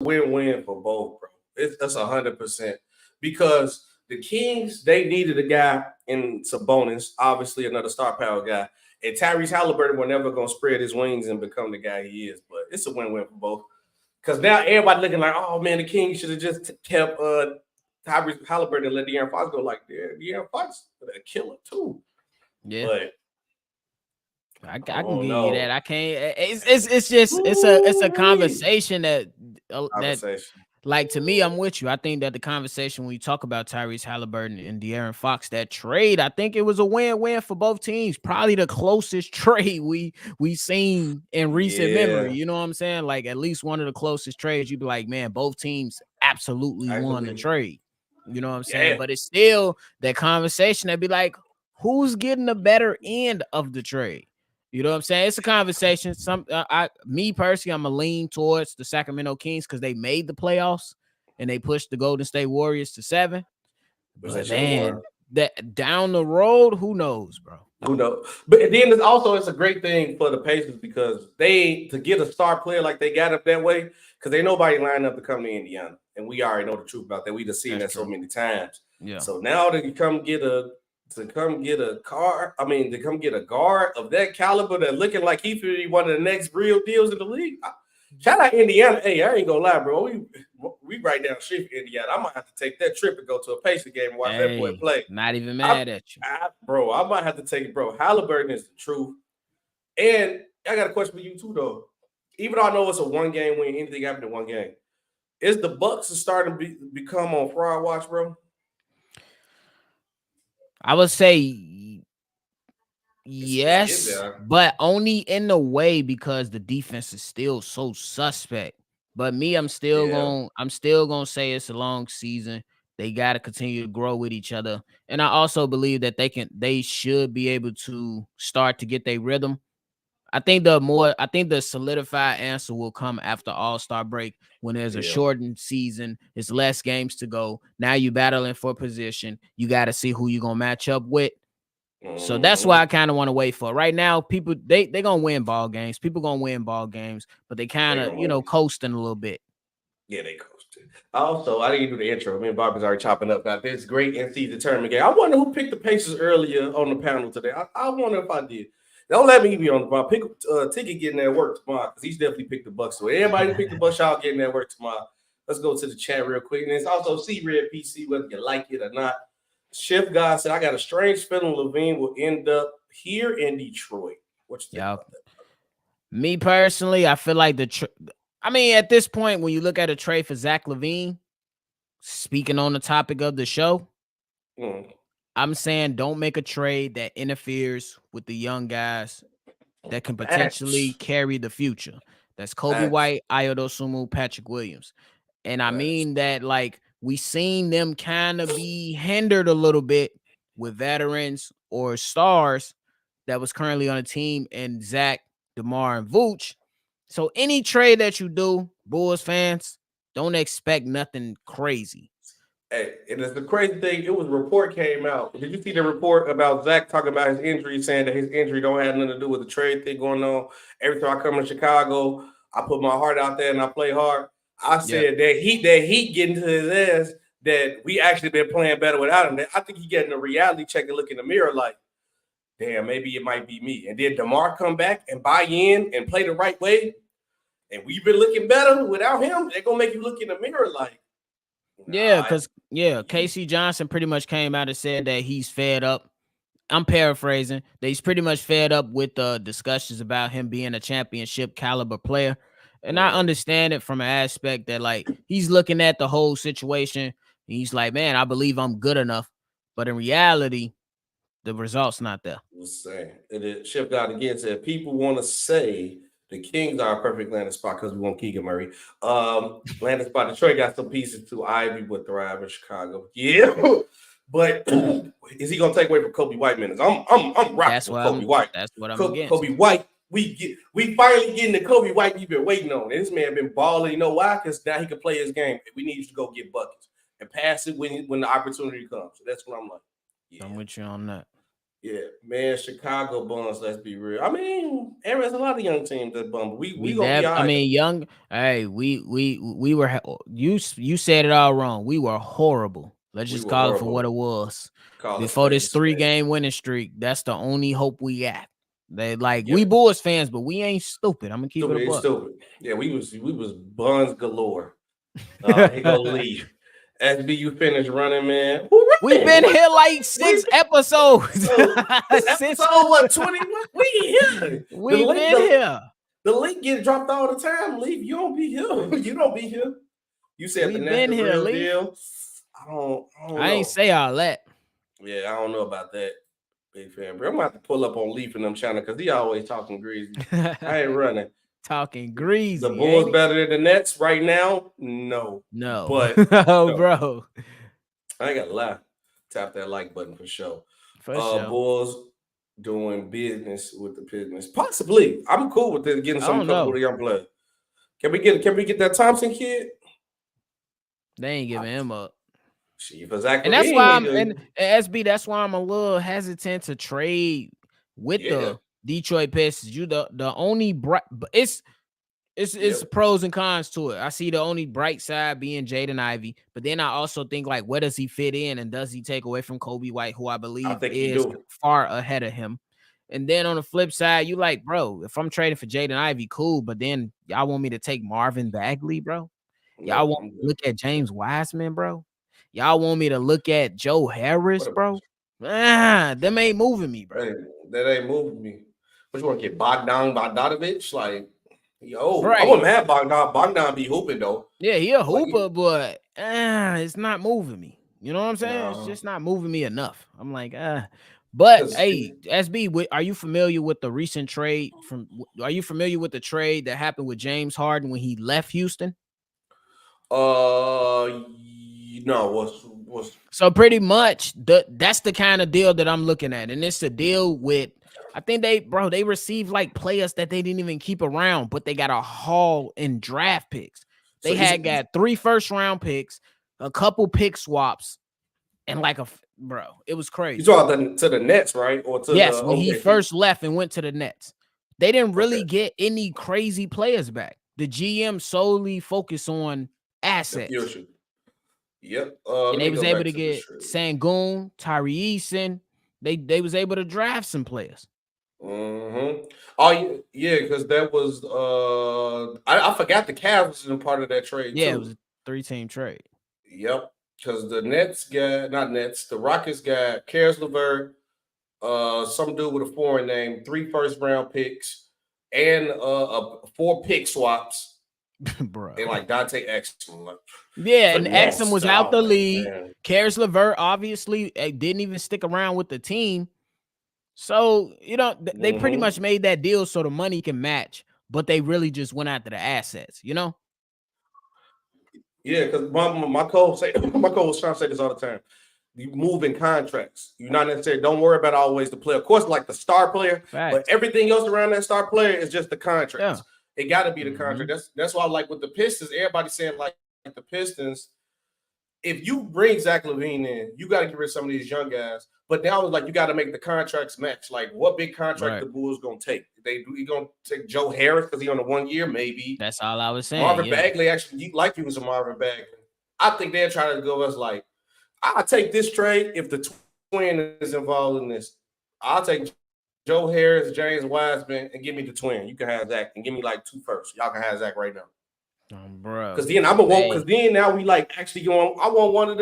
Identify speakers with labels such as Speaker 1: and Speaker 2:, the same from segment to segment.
Speaker 1: win-win for both, bro. That's 100% because the Kings they needed a guy in Sabonis, obviously another star power guy, and Tyrese Haliburton were never gonna spread his wings and become the guy he is. But it's a win-win for both because now everybody looking like, oh man, the Kings should have just kept Tyrese Haliburton and let De'Aaron Fox go. Like, yeah, De'Aaron Fox a killer too,
Speaker 2: Yeah.
Speaker 1: but
Speaker 2: I
Speaker 1: I
Speaker 2: can
Speaker 1: don't
Speaker 2: give you that.
Speaker 1: know.
Speaker 2: I can't. It's just it's a conversation that
Speaker 1: Conversation.
Speaker 2: like to me, I'm with you. I think that the conversation when you talk about Tyrese Halliburton and De'Aaron Fox, that trade, I think it was a win-win for both teams. Probably the closest trade we seen in recent memory.
Speaker 1: Yeah,
Speaker 2: You know what I'm saying? Like at least one of the closest trades. You'd be like, man, both teams absolutely won the
Speaker 1: actually,
Speaker 2: trade. You know what I'm saying?
Speaker 1: yeah.
Speaker 2: But it's still that conversation that'd be like, who's getting the better end of the trade? You know what I'm saying? It's a conversation. Me personally, I'm a lean towards the Sacramento Kings because they made the playoffs and they pushed the Golden State Warriors to 7.
Speaker 1: Was
Speaker 2: But
Speaker 1: that your
Speaker 2: man,
Speaker 1: word?
Speaker 2: that down the road, who knows, bro?
Speaker 1: Who knows? But then it's a great thing for the Pacers because they to get a star player like they got up that way because ain't nobody lined up to come to Indiana, and we already know the truth about that. We just seen
Speaker 2: That's
Speaker 1: that so
Speaker 2: true.
Speaker 1: many times.
Speaker 2: Yeah.
Speaker 1: So now that you come get a to come get a guard of that caliber that looking like he could be one of the next real deals in the league. Shout out Indiana. Hey, I ain't gonna lie, bro. We right down the street from Indiana. I might have to take that trip and go to a Pacer game and watch that boy
Speaker 2: Hey,
Speaker 1: play.
Speaker 2: not even
Speaker 1: I,
Speaker 2: mad at you.
Speaker 1: bro, I might have to take it, bro. Halliburton is the truth. And I got a question for you too, though. Even though I know it's a one game win, anything happened in one game. Is the Bucks starting to become on fraud watch, bro?
Speaker 2: I would say
Speaker 1: It's getting
Speaker 2: yes,
Speaker 1: there.
Speaker 2: but only in the way because the defense is still so suspect. But me,
Speaker 1: Yeah.
Speaker 2: I'm still gonna say it's a long season. They gotta continue to grow with each other. And I also believe that they should be able to start to get their rhythm. I think the solidified answer will come after All-Star break when there's a
Speaker 1: Yeah.
Speaker 2: shortened season, it's less games to go. Now you battling for position. You got to see who you're gonna match up with. So that's why
Speaker 1: Mm-hmm.
Speaker 2: I kind of want to wait for. Right now, people they gonna win ball games. People gonna win ball games, but they kind
Speaker 1: They
Speaker 2: of
Speaker 1: gonna win.
Speaker 2: coasting a little bit.
Speaker 1: Yeah, they coasted. Also, I didn't do the intro. Me and Bobby's already chopping up about this great NC tournament game. I wonder who picked the Pacers earlier on the panel today. I wonder if I did. Don't let me be on the bar. Pick Ticket getting that work tomorrow because he's definitely picked the Bucks. So everybody picked the Bucks, y'all getting that work tomorrow. Let's go to the chat real quick. And it's also C Red PC, whether you like it or not. Chef God said, I got a strange feeling Levine will end up here in Detroit. What you think
Speaker 2: Yeah,
Speaker 1: about that?
Speaker 2: me personally, I feel like I mean, at this point, when you look at a trade for Zach LaVine, speaking on the topic of the show,
Speaker 1: Mm.
Speaker 2: I'm saying don't make a trade that interferes with the young guys that can potentially
Speaker 1: Facts.
Speaker 2: carry the future. That's Kobe
Speaker 1: Facts.
Speaker 2: White, Ayodosumu, Patrick Williams. And I
Speaker 1: Facts.
Speaker 2: mean that like we seen them kind of be hindered a little bit with veterans or stars that was currently on the team and Zach, DeMar, and Vooch. So any trade that you do, Bulls fans, don't expect nothing crazy.
Speaker 1: Hey, and it's the crazy thing. It was a report came out. Did you see the report about Zach talking about his injury, saying that his injury don't have nothing to do with the trade thing going on? Every time I come to Chicago, I put my heart out there and I play hard. I
Speaker 2: Yeah.
Speaker 1: said that he getting to his ass that we actually been playing better without him. I think he getting a reality check and look in the mirror like, damn, maybe it might be me. And then DeMar come back and buy in and play the right way, and we've been looking better without him. They're gonna make you look in the mirror like,
Speaker 2: Yeah,
Speaker 1: nah,
Speaker 2: because Casey Johnson pretty much came out and said that he's fed up. I'm paraphrasing. That he's pretty much fed up with the discussions about him being a championship caliber player. And I understand it from an aspect that like he's looking at the whole situation and he's like, man, I believe I'm good enough. But in reality, the results not there.
Speaker 1: was saying. And then Chef God again said people want to say the Kings are a perfect landing spot because we want Keegan Murray. Landing spot. Detroit got some pieces too. Ivy would thrive in Chicago. Yeah. But is he gonna take away from Kobe White minutes? I'm rocking
Speaker 2: That's
Speaker 1: with
Speaker 2: what
Speaker 1: Kobe White.
Speaker 2: I'm against.
Speaker 1: Kobe White, we finally getting the Kobe White we've been waiting on. And this man been balling. You know why? Because now he can play his game. We need you to go get buckets and pass it when the opportunity comes. So that's what I'm like. Yeah.
Speaker 2: I'm with you on that.
Speaker 1: Yeah, man, Chicago bums. Let's be real. I mean, there's a lot of young teams that bum. We gonna be all
Speaker 2: I
Speaker 1: right.
Speaker 2: mean, young. Hey, we were. You said it all wrong. We were horrible. Let's
Speaker 1: We
Speaker 2: just
Speaker 1: were
Speaker 2: call it for what
Speaker 1: horrible.
Speaker 2: it was.
Speaker 1: Call a
Speaker 2: Before
Speaker 1: spade a
Speaker 2: this
Speaker 1: spade.
Speaker 2: 3-game winning streak, that's the only hope we got. They
Speaker 1: Yep.
Speaker 2: we Bulls fans, but we ain't stupid. I'm gonna keep it a
Speaker 1: Stupid. It's
Speaker 2: buck.
Speaker 1: stupid. Yeah, we was buns galore. He gonna leave. SBU finished running, man. Who
Speaker 2: We've
Speaker 1: running?
Speaker 2: been here like 6 episodes.
Speaker 1: This
Speaker 2: Since
Speaker 1: episode what 20? We here.
Speaker 2: we've been here.
Speaker 1: The link get dropped all the time. Leave. You don't be here. You don't be here. You said the
Speaker 2: We've
Speaker 1: Nets
Speaker 2: been
Speaker 1: the
Speaker 2: here,
Speaker 1: real
Speaker 2: Leaf.
Speaker 1: deal. I don't know.
Speaker 2: I ain't say all that.
Speaker 1: Yeah, I don't know about that. Big fan, bro. I'm gonna have to pull up on Leaf and them channel because he always talking greasy. I ain't running.
Speaker 2: Talking greasy.
Speaker 1: The Bulls better than the Nets right now? No.
Speaker 2: No.
Speaker 1: But
Speaker 2: oh,
Speaker 1: no.
Speaker 2: bro.
Speaker 1: I ain't gotta lie. Tap that like button for sure.
Speaker 2: For sure.
Speaker 1: Bulls doing business with the business. Possibly. I'm cool with this, getting some couple of the young players. Can we get that Thompson kid?
Speaker 2: They ain't giving him up.
Speaker 1: And
Speaker 2: that's why I'm and SB. That's why I'm a little hesitant to trade with the Detroit Pistons. You the only bright, it's pros and cons to it. I see the only bright side being Jaden Ivey, but then I also think like, where does he fit in, and does he take away from Kobe White, who I believe is far ahead of him? And then on the flip side, you like, bro, if I'm trading for Jaden Ivey, cool, but then y'all want me to take Marvin Bagley, bro? Y'all want me to look at James Wiseman, bro? Y'all want me to look at Joe Harris, bro? Them ain't moving me, bro.
Speaker 1: That ain't moving me. What you want to get Bogdanovich? Like, yo,
Speaker 2: right.
Speaker 1: I wouldn't have Bogdan. Bogdan be hooping though.
Speaker 2: Yeah, he a hooper, but it's not moving me. You know what I'm saying? No. It's just not moving me enough. I'm like, But hey, SB, are you familiar with the recent trade are you familiar with the trade that happened with James Harden when he left Houston?
Speaker 1: No,
Speaker 2: so pretty much that's the kind of deal that I'm looking at. And it's a deal with, I think they received like players that they didn't even keep around, but they got a haul in draft picks. They got 3 first-round picks, a couple pick swaps, and like it was crazy.
Speaker 1: You talking to the Nets, right? Or to
Speaker 2: when he first left and went to the Nets. They didn't really get any crazy players back. The GM solely focused on assets.
Speaker 1: Yep.
Speaker 2: And they was able to get Sengun, Tyree Eason. They was able to draft some players.
Speaker 1: Mm-hmm. Oh yeah, because that was I forgot the Cavs was in part of that trade too.
Speaker 2: Yeah, it was a 3-team trade.
Speaker 1: Yep. Because the the Rockets got Karis LeVert, some dude with a foreign name, 3 first-round picks, and 4 pick swaps.
Speaker 2: Bro.
Speaker 1: And like Dante Exum.
Speaker 2: Yeah, and Exum was out the league. Karis LeVert obviously didn't even stick around with the team. So, they pretty much made that deal so the money can match, but they really just went after the assets,
Speaker 1: Yeah, because my coach was trying to say this all the time. You move in contracts. You're not necessarily, don't worry about always the player. Of course, like the star player, but everything else around that star player is just the contracts. Yeah. It got to be the contract. That's why, like with the Pistons, everybody saying like the Pistons, if you bring Zach LaVine in, you got to get rid of some of these young guys. But now it's like you got to make the contracts match. Like what big contract the Bulls gonna take? You gonna take Joe Harris because he on the 1 year? Maybe.
Speaker 2: That's all I was saying.
Speaker 1: Marvin Bagley actually like he was a Marvin Bagley. I think they're trying to go as like, I'll take this trade if the twin is involved in this. I'll take Joe Harris, James Wiseman, and give me the twin. You can have Zach and give me like 2 firsts. Y'all can have Zach right now.
Speaker 2: Bro.
Speaker 1: Because then now we like actually going. I want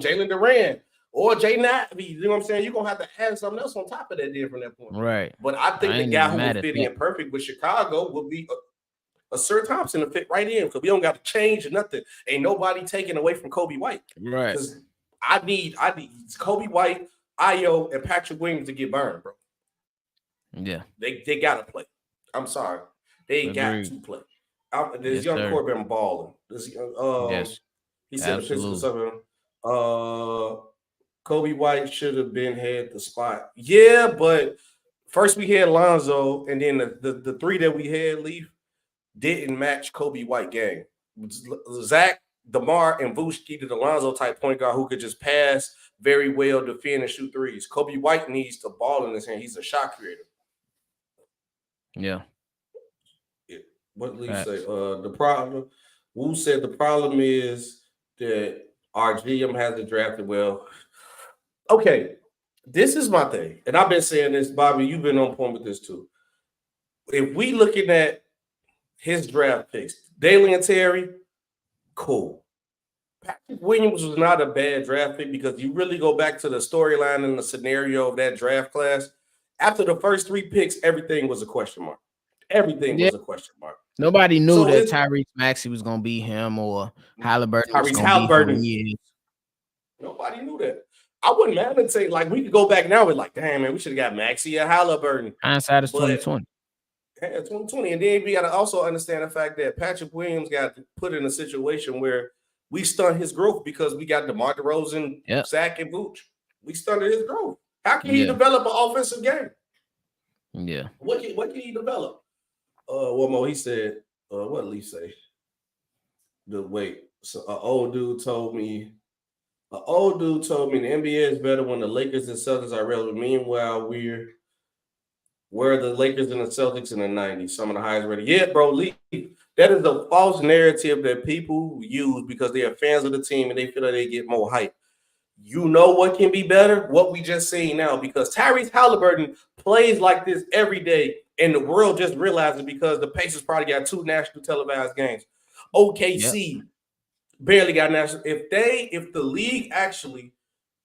Speaker 1: Jalen Duran or Jay Ivey. You know what I'm saying? You're gonna have to add something else on top of that deal from that point.
Speaker 2: Right.
Speaker 1: But I think the guy who would fit in perfect with Chicago would be a Sir Thompson to fit right in because we don't got to change or nothing. Ain't nobody taking away from Kobe White.
Speaker 2: Right.
Speaker 1: Because I need Kobe White, Ayo, and Patrick Williams to get burned, bro.
Speaker 2: Yeah.
Speaker 1: They gotta play. I'm sorry. They got to play. This young core been balling.
Speaker 2: Yes.
Speaker 1: He said something. Kobe White should have had the spot. Yeah, but first we had Lonzo, and then the 3 that we had Leaf didn't match Kobe White game. Zach DeMar and Vooch needed Alonzo type point guard who could just pass very well, defend, and shoot threes. Kobe White needs the ball in his hand. He's a shot creator.
Speaker 2: Yeah.
Speaker 1: What did Lee say? The problem, Wu said the problem is that our GM hasn't drafted well. Okay, this is my thing. And I've been saying this, Bobby, you've been on point with this too. If we looking at his draft picks, Dalian Terry, cool. Patrick Williams was not a bad draft pick because you really go back to the storyline and the scenario of that draft class. After the first 3 picks, everything was a question mark. Everything was a question mark.
Speaker 2: Nobody knew that Tyrese Maxey was going to be him or Haliburton was going to be who he is.
Speaker 1: Nobody knew that. I wouldn't have to say, like, we could go back now with, like, damn, man, we should have got Maxey or Haliburton.
Speaker 2: Hindsight is 2020.
Speaker 1: Yeah, 2020. And then we got to also understand the fact that Patrick Williams got put in a situation where we stunned his growth because we got DeMar DeRozan, Zach, and Vooch. We stunted his growth. How can he develop an offensive game?
Speaker 2: Yeah.
Speaker 1: What can he develop? One more. He said, what did Lee say? So an old dude told me the NBA is better when the Lakers and Celtics are relevant. Meanwhile, we're the Lakers and the Celtics in the 90s. Some of the highest rated. Yeah, bro, Lee. That is a false narrative that people use because they are fans of the team and they feel like they get more hype. You know what can be better? What we just seen now, because Tyrese Haliburton plays like this every day, and the world just realizes because the Pacers probably got 2 national televised games. OKC barely got national. If the league actually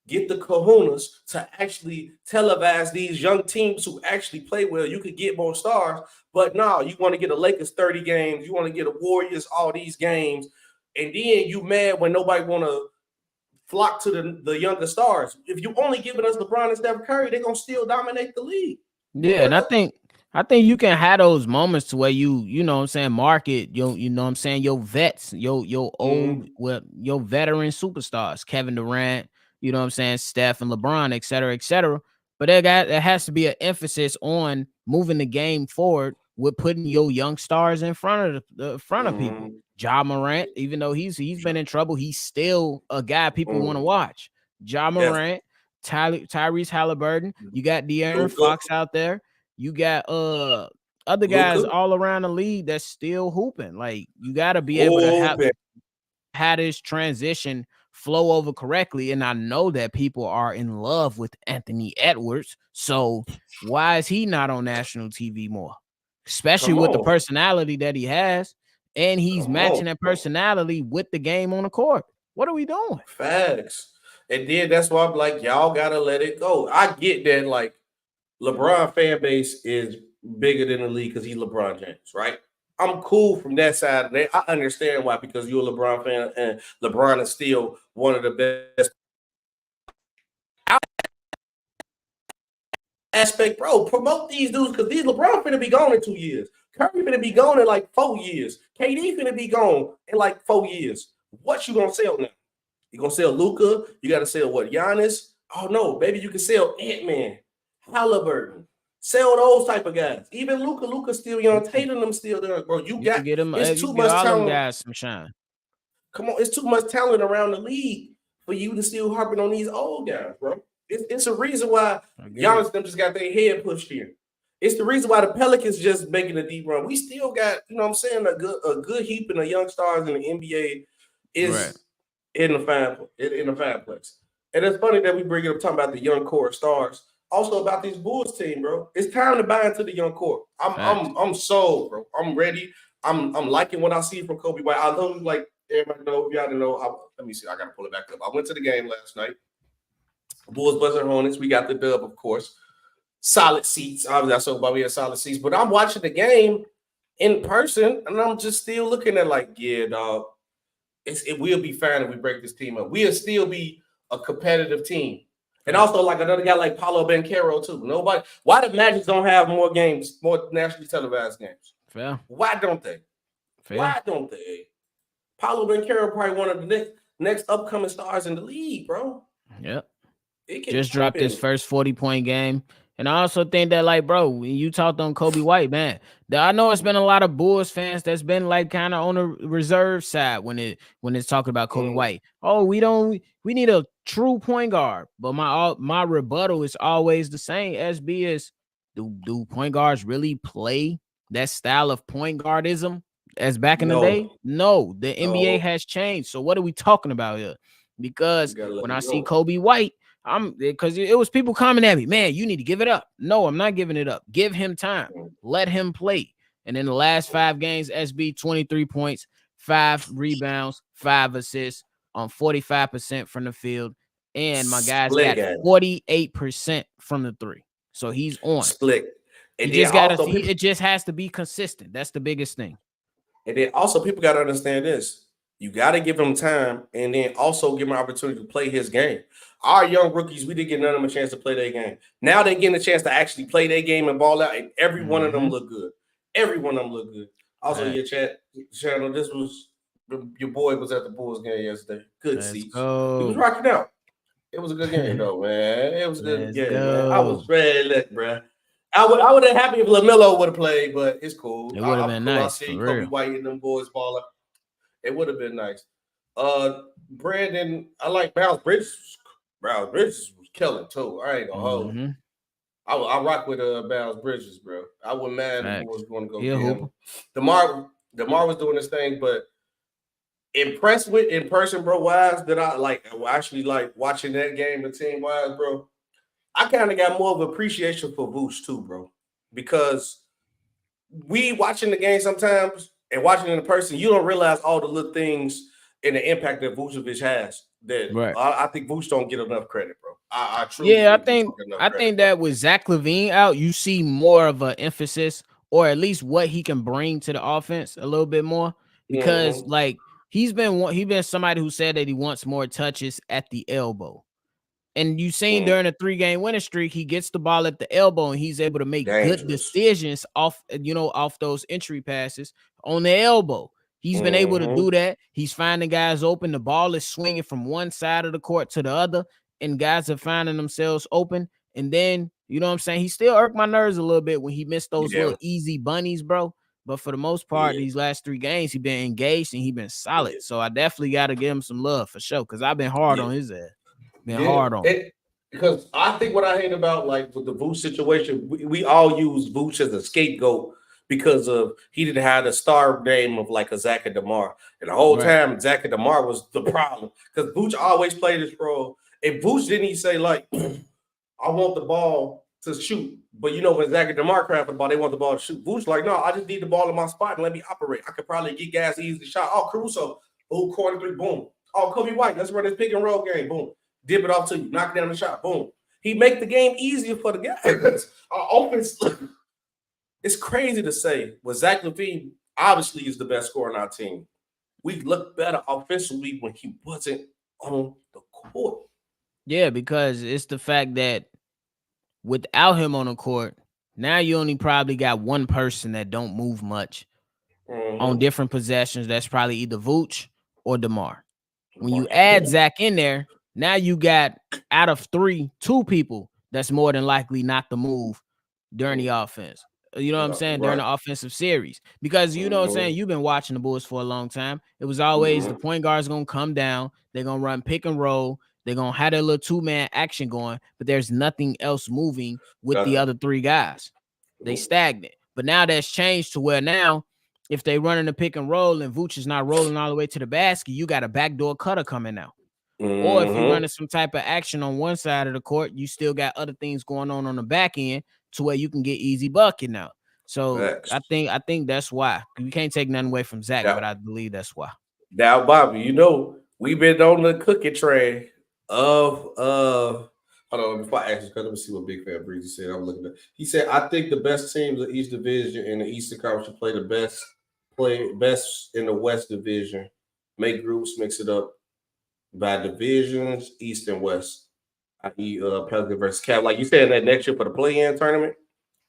Speaker 1: get the kahunas to actually televise these young teams who actually play well, you could get more stars. But no, you want to get a Lakers 30 games, you want to get a Warriors all these games, and then you mad when nobody want to flock to the younger stars. If you only giving us LeBron and Steph Curry, they're gonna still dominate the league.
Speaker 2: Yeah, and I think you can have those moments to where you know what I'm saying, market you know what I'm saying, your vets, your old your veteran superstars, Kevin Durant, you know what I'm saying, Steph and LeBron, et cetera. But there has to be an emphasis on moving the game forward with putting your young stars in front of people. Ja Morant, even though he's been in trouble, he's still a guy people want to watch. Ja Morant, Tyrese Haliburton, you got De'Aaron Fox out there, you got other guys all around the league that's still hooping. Like, you got to be able to have this transition flow over correctly. And I know that people are in love with Anthony Edwards, so why is he not on national TV more? Especially with the personality that he has. And he's matching that personality with the game on the court. What are we doing?
Speaker 1: Facts. And then that's why I'm like, y'all gotta let it go. I get that, like, LeBron fan base is bigger than the league because he's LeBron James, right? I'm cool from that side of that. I understand why, because you're a LeBron fan and LeBron is still one of the best. Aspect, bro, promote these dudes because these LeBron finna be gone in 2 years. Curry finna be gone in like 4 years. KD finna be gone in like 4 years. What you gonna sell now? You gonna sell Luka? You gotta sell what? Giannis? Oh no, maybe you can sell Ant-Man, Haliburton. Sell those type of guys. Even Luka still young. Tatum them still there, bro. You got
Speaker 2: get him.
Speaker 1: It's too much talent.
Speaker 2: Guys some shine.
Speaker 1: Come on, it's too much talent around the league for you to still harping on these old guys, bro. It's a reason why Giannis them just got their head pushed here. It's the reason why the Pelicans just making a deep run. We still got, you know what I'm saying, a good heap of young stars in the NBA is in the fine place. And it's funny that we bring it up talking about the young core stars. Also about these Bulls team, bro. It's time to buy into the young core. I'm sold, bro. I'm ready. I'm liking what I see from Kobe White. I know, like everybody know, y'all to know. Let me see. I gotta pull it back up. I went to the game last night. Bulls buzzing Hornets. We got the dub, of course. Solid seats. Obviously, I saw why we had solid seats. But I'm watching the game in person, and I'm just still looking at like, yeah, dog. It will be fine if we break this team up. We'll still be a competitive team. And also, like another guy like Paolo Banchero, too. Nobody. Why the Magic don't have more games, more nationally televised games?
Speaker 2: Fair.
Speaker 1: Why don't they?
Speaker 2: Fair.
Speaker 1: Why don't they? Paolo Banchero probably one of the next upcoming stars in the league, bro.
Speaker 2: Yep. Just dropped his first 40-point game. And I also think that, like, bro, when you talked on Kobe White, man, I know it's been a lot of Bulls fans that's been like kind of on the reserve side when it's talking about Kobe White. Oh, we need a true point guard. But my rebuttal is always the same. SB is, do point guards really play that style of point guardism as back in the day? No, the NBA has changed. So what are we talking about here? Because when I see Kobe White, because it was people coming at me, man, you need to give it up. No, I'm not giving it up. Give him time. Let him play. And in the last 5 games, SB 23 points, 5 rebounds, 5 assists on 45% from the field. And my guy's got 48% from the 3. So he's on.
Speaker 1: Slick.
Speaker 2: And it just has to be consistent. That's the biggest thing.
Speaker 1: And then also people got to understand this. You got to give him time and then also give him an opportunity to play his game. Our young rookies, we didn't get none of them a chance to play their game. Now they're getting a chance to actually play their game and ball out, and every one of them look good. Every one of them look good. Also, your channel, this was your boy was at the Bulls game yesterday. Good seats. He was rocking out. It was a good game though, man. It was a good game, man. I was ready, look, bro. I would have been happy if LaMelo would have played, but it's cool.
Speaker 2: It would have been nice.
Speaker 1: I see Kobe White and them boys ball up. It would have been nice. Brandon, I like Miles Bridges. Miles Bridges was killing too. I ain't gonna hold. I rock with Miles Bridges, bro. I wouldn't mind if was going to go get him. DeMar was doing this thing, but impressed with in person, bro. Wise that I like actually like watching that game, the team wise, bro. I kind of got more of appreciation for Vooch too, bro, because we watching the game sometimes. And watching it in person, you don't realize all the little things and the impact that Vucevic has. That I think Vooch don't get enough credit, bro. I truly
Speaker 2: I think that with Zach LaVine out, you see more of an emphasis, or at least what he can bring to the offense a little bit more. Because like he's been somebody who said that he wants more touches at the elbow. And you seen during a 3-game winning streak, he gets the ball at the elbow and he's able to make good decisions off those entry passes on the elbow. He's been able to do that. He's finding guys open. The ball is swinging from one side of the court to the other, and guys are finding themselves open. And then, you know what I'm saying? He still irked my nerves a little bit when he missed those little easy bunnies, bro. But for the most part, these last 3 games, he's been engaged and he's been solid. So I definitely got to give him some love for sure, because I've been hard on his ass. Hard on
Speaker 1: it, because I think what I hate about like with the Vooch situation, we all use Vooch as a scapegoat because of he didn't have the star name of like a Zach and DeMar, and the whole time Zach and DeMar was the problem because Vooch always played this role. And Vooch didn't he say like, I want the ball to shoot, but you know when Zach and DeMar crap the ball, they want the ball to shoot. Vooch like, no, I just need the ball in my spot and let me operate. I could probably get guys easy shot. Oh, Caruso, corner 3, boom. Oh, Kobe White, let's run this pick and roll game, boom. Dip it off to you, knock down the shot, boom. He make the game easier for the guys. Our offense, it's crazy to say, but Zach LaVine obviously is the best scorer on our team. We look better offensively when he wasn't on the court.
Speaker 2: Yeah, because it's the fact that without him on the court, now you only probably got one person that don't move much on different possessions. That's probably either Vooch or DeMar. When you add Zach in there, now you got out of 3, 2 people that's more than likely not to move during the offense. You know what I'm saying? During the offensive series. Because you know what I'm saying? You've been watching the Bulls for a long time. It was always the point guard's going to come down. They're going to run pick and roll. They're going to have their little 2-man action going, but there's nothing else moving with the other 3 guys. They stagnant. But now that's changed to where now if they running the pick and roll and Vooch is not rolling all the way to the basket, you got a backdoor cutter coming out. Or if you're running some type of action on one side of the court, you still got other things going on the back end to where you can get easy bucket now. So I think that's why. You can't take nothing away from Zach, but I believe that's why.
Speaker 1: Now, Bobby, you know, we've been on the cookie train of hold on, before I ask you, let me see what Big Fan Breezy said. I'm looking at. He said, I think the best teams of each division in the Eastern Conference should play the best in the West Division. Make groups, mix it up by divisions, East and West. I.e. Pelican versus Cap. Like you said that next year for the play-in tournament.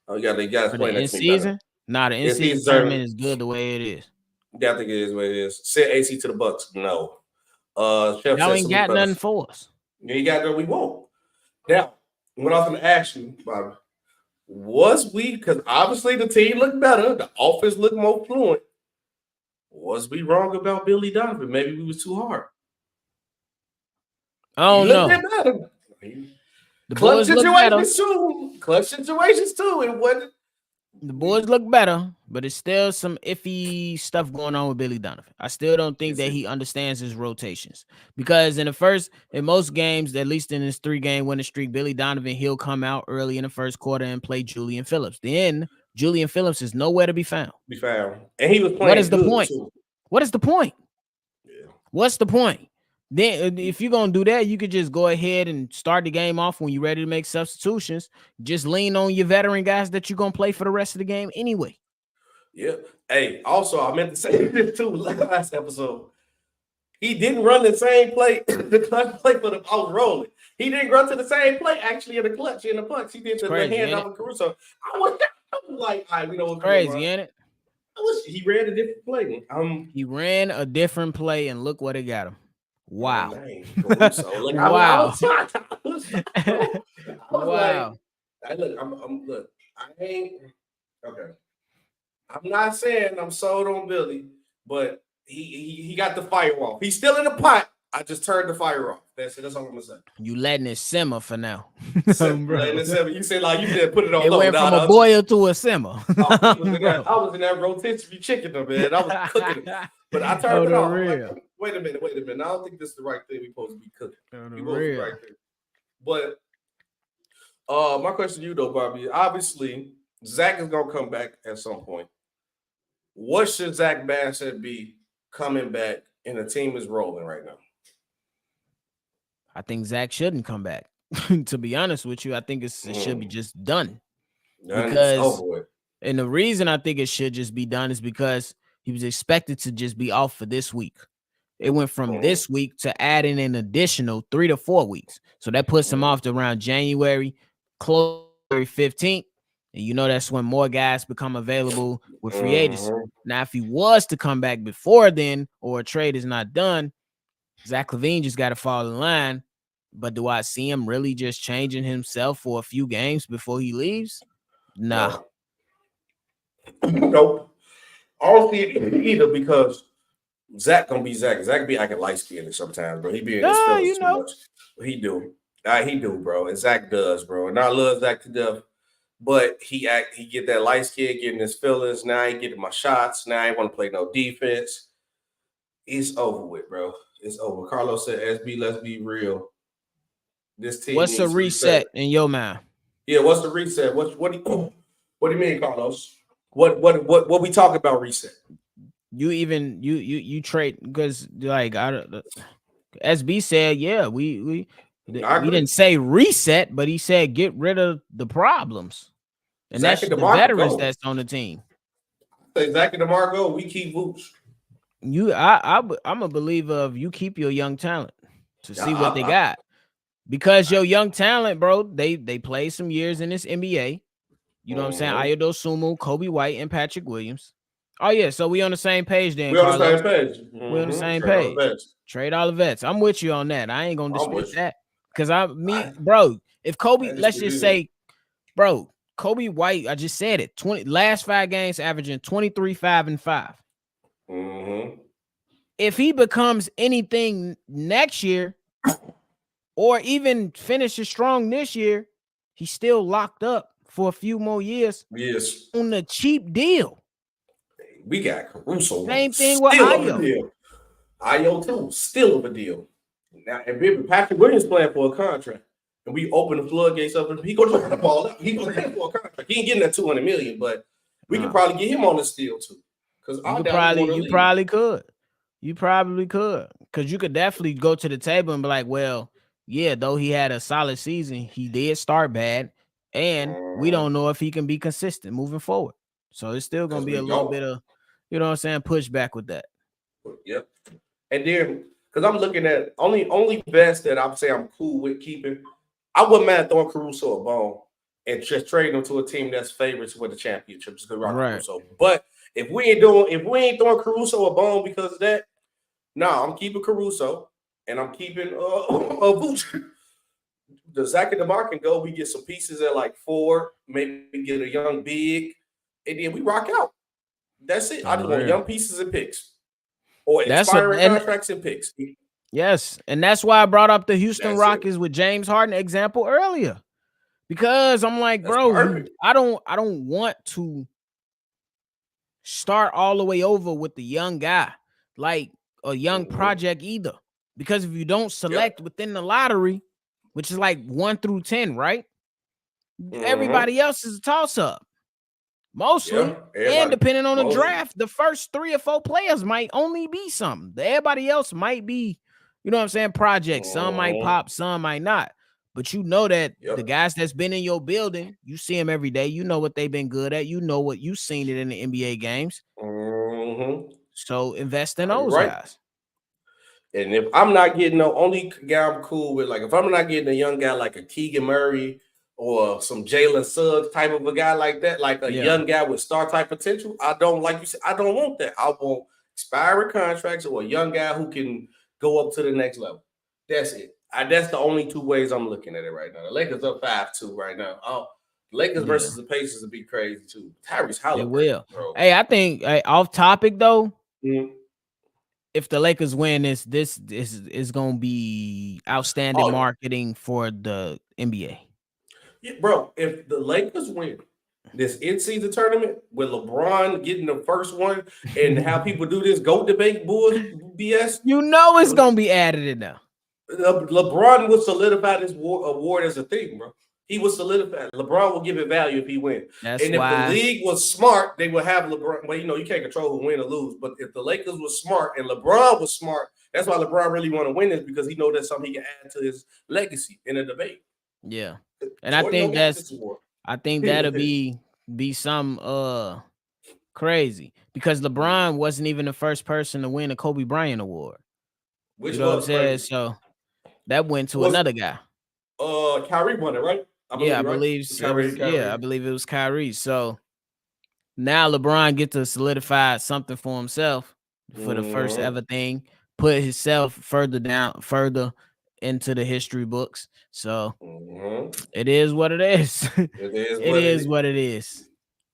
Speaker 1: Oh, yeah, they got to play next
Speaker 2: season. Nah, the in-season tournament is good the way it is.
Speaker 1: Yeah, I think it is what it is. Send AC to the Bucks. No.
Speaker 2: Chef y'all ain't got nothing for us.
Speaker 1: Yeah, you got nothing we won't. Now, what I was going to ask you, Bobby, Was we, because obviously the team looked better, the offense looked more fluent. Was we wrong about Billy Donovan? Maybe we was too hard.
Speaker 2: I don't
Speaker 1: He looked
Speaker 2: know.
Speaker 1: better.
Speaker 2: The
Speaker 1: Clutch
Speaker 2: boys look better.
Speaker 1: situations too. Clutch situations too. It wasn't.
Speaker 2: The boys look better, but it's still some iffy stuff going on with Billy Donovan. I still don't think that he understands his rotations, because in most games, at least in his 3-game winning streak, Billy Donovan, he'll come out early in the first quarter and play Julian Phillips. Then Julian Phillips is nowhere to be found.
Speaker 1: And he was playing.
Speaker 2: What is the
Speaker 1: good
Speaker 2: point?
Speaker 1: too.
Speaker 2: What is the point?
Speaker 1: Yeah.
Speaker 2: What's the point? Then if you're going to do that, you could just go ahead and start the game off when you're ready to make substitutions. Just lean on your veteran guys that you're going to play for the rest of the game anyway.
Speaker 1: Yeah. Hey, also, I meant to say this too last episode. He didn't run the same play, the clutch play for the rolling. He didn't run to the same play actually in the clutch in the punch. He did the hand off of Caruso. I was like, all right, we know what's
Speaker 2: crazy, ain't it?
Speaker 1: He ran a different play.
Speaker 2: He ran a different play, and look what it got him. Wow.
Speaker 1: Wow.
Speaker 2: Wow.
Speaker 1: Look, I ain't okay. I'm not saying I'm sold on Billy, but he got the fire off. He's still in the pot. I just turned the fire off. That's it. That's all I'm gonna say.
Speaker 2: You letting it simmer for now.
Speaker 1: Letting it simmer. You said like you did put it on.
Speaker 2: It went from a boil to a simmer.
Speaker 1: I was in that rotisserie chicken, man. I was cooking it, but I turned it off. Like, wait a minute. I don't think this is the right thing we're supposed to be cooking. The right thing. But my question to you though, Bobby. Obviously, Zach is gonna come back at some point. What should Zach Bassett be coming back and the team is rolling right now?
Speaker 2: I think Zach shouldn't come back. To be honest with you, I think it should be just done. And the reason I think it should just be done is because he was expected to just be off for this week. It went from this week to adding an additional 3 to 4 weeks. So that puts him off to around January, close January 15th. And you know that's when more guys become available with free agency. Now, if he was to come back before then, or a trade is not done, Zach LaVine just got to fall in line. But do I see him really just changing himself for a few games before he leaves? Nah.
Speaker 1: Nope. I don't see it either, because Zach gonna be Zach. Zach be acting light skinned sometimes, bro. He be in his feelings too much. He do, bro. And Zach does, bro. And I love Zach to death. But he get that light skin, getting his feelings. Now I ain't getting my shots. Now I ain't want to play no defense. It's over with, bro. It's over. Carlos said, SB, let's be real. This team.
Speaker 2: What's a reset in your mind?
Speaker 1: Yeah, what's the reset? What do you mean, Carlos? What we talk about reset?
Speaker 2: You trade, because like SB said, yeah, we didn't say reset, but he said get rid of the problems. And Zach that's the veterans that's on the team.
Speaker 1: Say Zach and DeMar go, we keep Vooch.
Speaker 2: I'm a believer of you keep your young talent to see what they got. Because your young talent, bro, they played some years in this NBA. You know what I'm saying? Ayo Dosunmu, Kobe White, and Patrick Williams. Oh, yeah. So we on the same page then.
Speaker 1: We're on the same page.
Speaker 2: We're on the same page. Trade all the vets. I'm with you on that. I ain't gonna dispute that. Because bro, if Kobe, let's just say, bro, Kobe White, I just said it, last 5 games averaging 23, 5, and 5. If he becomes anything next year, or even finishes strong this year, he's still locked up for a few more years.
Speaker 1: Yes.
Speaker 2: On the cheap deal.
Speaker 1: We got Caruso.
Speaker 2: Same thing with Ayo.
Speaker 1: Ayo too, still of a deal. Now, and Patrick Williams playing for a contract, and we open the floodgates up, and he going to run the ball up. He going to pay for a contract. He ain't getting that $200 million, but we could probably get him on the steal too. Because
Speaker 2: you probably could. You probably could, because you could definitely go to the table and be like, well, yeah, though he had a solid season, he did start bad, and we don't know if he can be consistent moving forward. So it's still going to be a little bit of, you know what I'm saying, pushback with that.
Speaker 1: Yep. And then, because I'm looking at only best that I'm saying I'm cool with keeping, I wouldn't mind throwing Caruso a bone and just trading him to a team that's favorites with the championship. Just Caruso. But if we ain't throwing Caruso a bone because of that, I'm keeping Caruso and I'm keeping Vooch. the Zach and DeMar can go. We get some pieces at like 4, maybe get a young big, and then we rock out. That's it. I just want young pieces and picks, or expiring contracts and picks.
Speaker 2: Yes, and that's why I brought up the Houston Rockets with James Harden example earlier, because I'm like, bro, I don't want to start all the way over with the young guy, like a young project either, because if you don't select within the lottery, which is like 1 through 10, right? Everybody else is a toss up. Mostly, and depending on the draft, the first 3 or 4 players might only be something. Everybody else might be, you know what I'm saying, projects. Some might pop, some might not. But you know that the guys that's been in your building, you see them every day. You know what they've been good at. You know what you've seen it in the NBA games. So invest in those guys.
Speaker 1: And if I'm not getting the only guy I'm cool with, like if I'm not getting a young guy like a Keegan Murray or some Jalen Suggs type of a guy like that, like a young guy with star type potential, I don't, like you said, I don't want that. I want expiring contracts or a young guy who can go up to the next level. That's it. That's the only 2 ways I'm looking at it right now. The Lakers up 5-2 right now. Lakers versus the Pacers would be crazy too. Tyrese Haliburton.
Speaker 2: It will. Bro. Hey, I think off topic though. If the Lakers win, this is gonna be outstanding marketing for the NBA.
Speaker 1: Yeah, bro, if the Lakers win this in-season tournament with LeBron getting the first one and how people do this GOAT debate BS,
Speaker 2: you know it's gonna be added in there.
Speaker 1: LeBron would solidify this award as a thing, bro. He would solidify. LeBron will give it value if he wins. And if the league was smart, they would have LeBron. Well, you know, you can't control who win or lose. But if the Lakers was smart and LeBron was smart, that's why LeBron really want to win this, because he knows that's something he can add to his legacy in a debate.
Speaker 2: Yeah, and I think that'll be some crazy, because LeBron wasn't even the first person to win a Kobe Bryant award.
Speaker 1: Which
Speaker 2: you know what I'm saying? So that went to another guy.
Speaker 1: Kyrie won it, right?
Speaker 2: I believe it was Kyrie. So now LeBron gets to solidify something for himself for the first ever thing, put himself further into the history books. So it is what it is. It is what it is.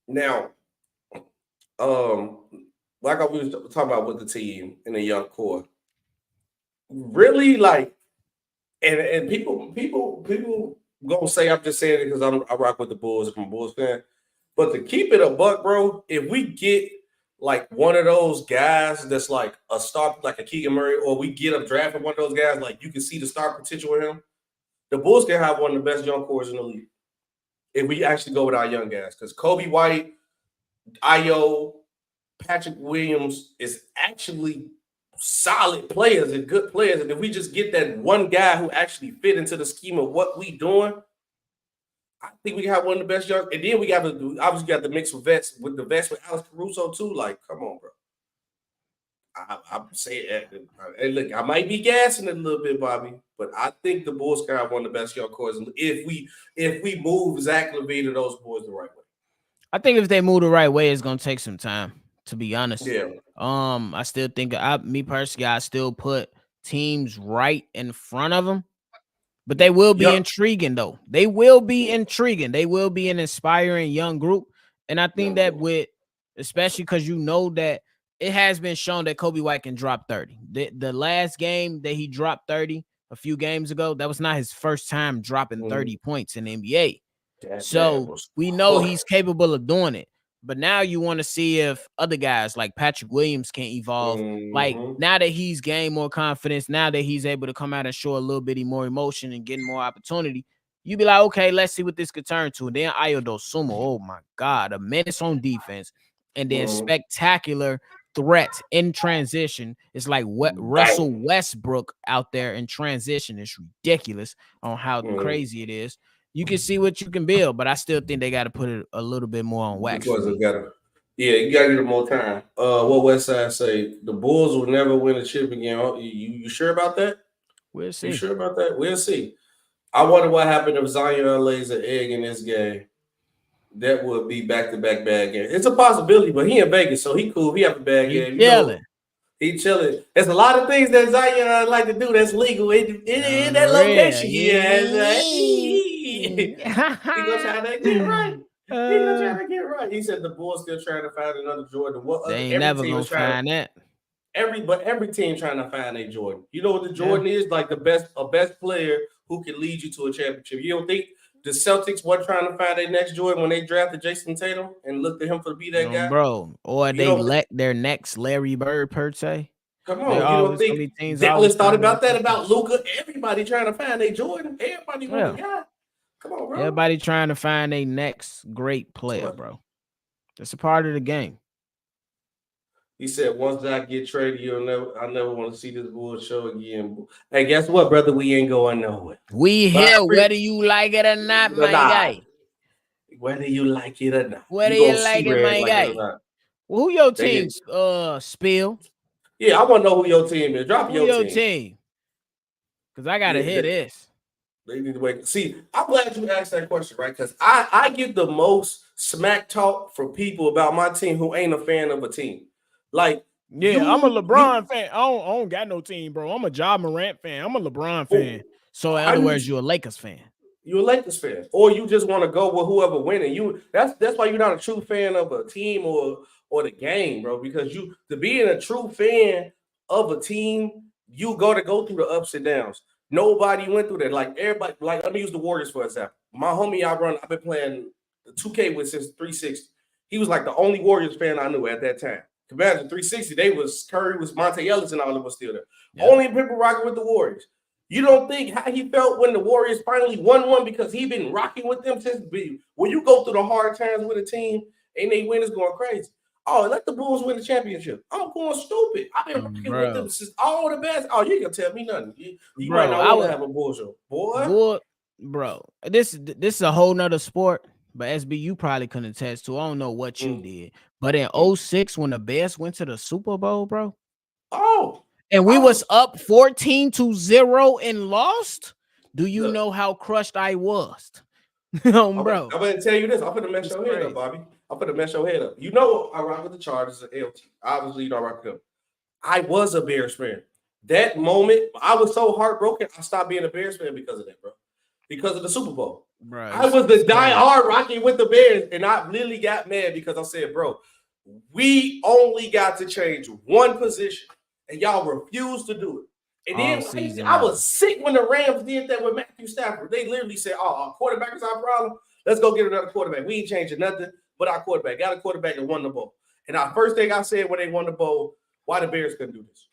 Speaker 1: Now, like I was talking about with the team in the young core, really like, and people gonna say I'm just saying it because I rock with the Bulls, I'm a Bulls fan. But to keep it a buck, bro, if we get like one of those guys that's like a star, like a Keegan Murray, or we get up drafting one of those guys, like you can see the star potential in him, the Bulls can have one of the best young cores in the league if we actually go with our young guys. Because Kobe White, Ayo, Patrick Williams is actually solid players and good players. And if we just get that one guy who actually fit into the scheme of what we doing, I think we have one of the best young. And then we got to obviously got the mix with vets with Alex Caruso too. Like, come on, bro. I'm saying, and look, I might be gassing it a little bit, Bobby, but I think the Bulls can have one of the best young cores if we move Zach LaVine to those boys the right way.
Speaker 2: I think if they move the right way, it's gonna take some time. To be honest,
Speaker 1: yeah.
Speaker 2: I still think me personally, I still put teams right in front of them, but they will be intriguing though. They will be intriguing. They will be an inspiring young group, and I think that especially because you know that it has been shown that Kobe White can drop 30. The last game that he dropped 30 a few games ago, that was not his first time dropping 30 points in the NBA. So we know he's capable of doing it. But now you want to see if other guys like Patrick Williams can evolve. Like now that he's gained more confidence, now that he's able to come out and show a little bit more emotion and getting more opportunity, you be like, okay, let's see what this could turn to. And then Ayo Dosunmu, oh my God, a menace on defense, and then spectacular threats in transition. It's like Russell Westbrook out there in transition. It's ridiculous on how crazy it is. You can see what you can build, but I still think they got to put it a little bit more on wax.
Speaker 1: You got to give them more time. What Westside say? The Bulls will never win a chip again. You sure about that?
Speaker 2: We'll see.
Speaker 1: You sure about that? We'll see. I wonder what happened if Zion lays an egg in this game. That would be back-to-back bad game. It's a possibility, but he in Vegas, so he cool. He have a bad game. He chilling. There's a lot of things that Zion like to do that's legal in that location. He gonna try to get right. He gonna try to get right. He said the Bulls still trying to find another Jordan.
Speaker 2: They ain't
Speaker 1: Every
Speaker 2: never
Speaker 1: team
Speaker 2: gonna
Speaker 1: is trying.
Speaker 2: find that.
Speaker 1: Every team trying to find a Jordan. You know what the Jordan is? Like a best player who can lead you to a championship. You don't think the Celtics were trying to find their next Jordan when they drafted Jason Tatum and looked at him to be that guy?
Speaker 2: Bro. Or
Speaker 1: You don't
Speaker 2: they their next Larry Bird per se.
Speaker 1: come on. You don't think Dallas thought about that about Luka? Everybody trying to find a Jordan. Everybody want a guy. Come on, bro.
Speaker 2: Everybody trying to find a next great player, bro. That's a part of the game.
Speaker 1: He said, once I get traded, I never want to see this Bulls show again. Hey, guess what, brother? We ain't going nowhere.
Speaker 2: We here, whether you like it or not, my guy.
Speaker 1: Whether you like it or not.
Speaker 2: Whether you like it, my guy. Well, who your team, Spill?
Speaker 1: Yeah, I want to know who your team is. Drop your
Speaker 2: team. Because I got to hear this.
Speaker 1: They need to wait. See, I'm glad you asked that question, right? Because I get the most smack talk from people about my team who ain't a fan of a team. Like,
Speaker 2: I'm a LeBron fan. I don't got no team, bro. I'm a Ja Morant fan. I'm a LeBron fan. So in other words, you're a Lakers fan.
Speaker 1: You're a Lakers fan, or you just want to go with whoever winning. That's why you're not a true fan of a team or the game, bro. Because to be a true fan of a team, you go through the ups and downs. Nobody went through that. Like everybody, like let me use the Warriors for example. My homie I've been playing 2K with since 360. He was like the only Warriors fan I knew at that time. Imagine 360, they was Curry, was Monte Ellis, and all of them was still there. Yeah. Only people rocking with the Warriors. You don't think how he felt when the Warriors finally won one because he been rocking with them since when you go through the hard times with a team and they win, it's going crazy. Oh, let the Bulls win the championship. I'm going stupid. I've been rocking with them since all the best. Oh, you ain't gonna tell me nothing. You might not want to have a Bulls show, boy.
Speaker 2: Bro, this is a whole nother sport. But SB, you probably couldn't attest to. I don't know what you did. But in 06, when the Bears went to the Super Bowl, bro.
Speaker 1: Oh.
Speaker 2: And we was up 14-0 and lost. Do you know how crushed I was? Bro.
Speaker 1: I'm going to tell you this. I'm going to mess your head up, Bobby. I'm going to mess your head up. You know I rock with the Chargers and LT. Obviously, you don't rock with them. I was a Bears fan. That moment, I was so heartbroken, I stopped being a Bears fan because of that, bro. Because of the Super Bowl. Bro, I was the die-hard rocking with the Bears, and I literally got mad because I said, bro, we only got to change one position, and y'all refused to do it. And then I was sick when the Rams did that with Matthew Stafford. They literally said, our quarterback is our problem. Let's go get another quarterback. We ain't changing nothing but our quarterback. Got a quarterback that won the bowl. And our first thing I said when they won the bowl, why the Bears couldn't do this?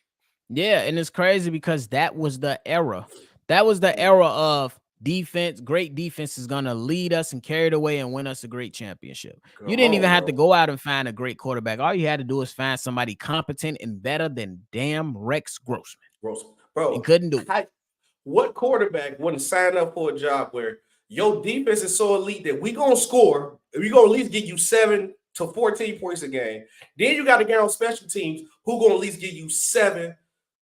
Speaker 2: Yeah, and it's crazy because that was the era. That was the era of defense. Great defense is going to lead us and carry it away and win us a great championship. You didn't even have to go out and find a great quarterback. All you had to do is find somebody competent and better than damn Rex Grossman.
Speaker 1: Bro,
Speaker 2: and couldn't do it.
Speaker 1: What quarterback wouldn't sign up for a job where your defense is so elite that we going to score, we going to at least give you 7 to 14 points a game. Then you got to get on special teams who going to at least give you 7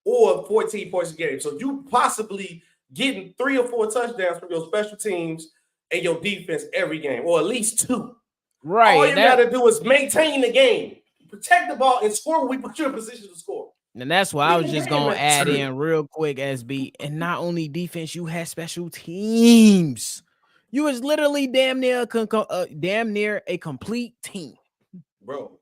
Speaker 1: or 14 points a game. So you possibly getting 3 or 4 touchdowns from your special teams and your defense every game, or at least 2.
Speaker 2: Right.
Speaker 1: All you got to do is maintain the game, protect the ball, and score when we put you in position to score.
Speaker 2: And that's why I was just going to add in real quick, SB. And not only defense, you had special teams. You was literally damn near a complete team.
Speaker 1: Bro.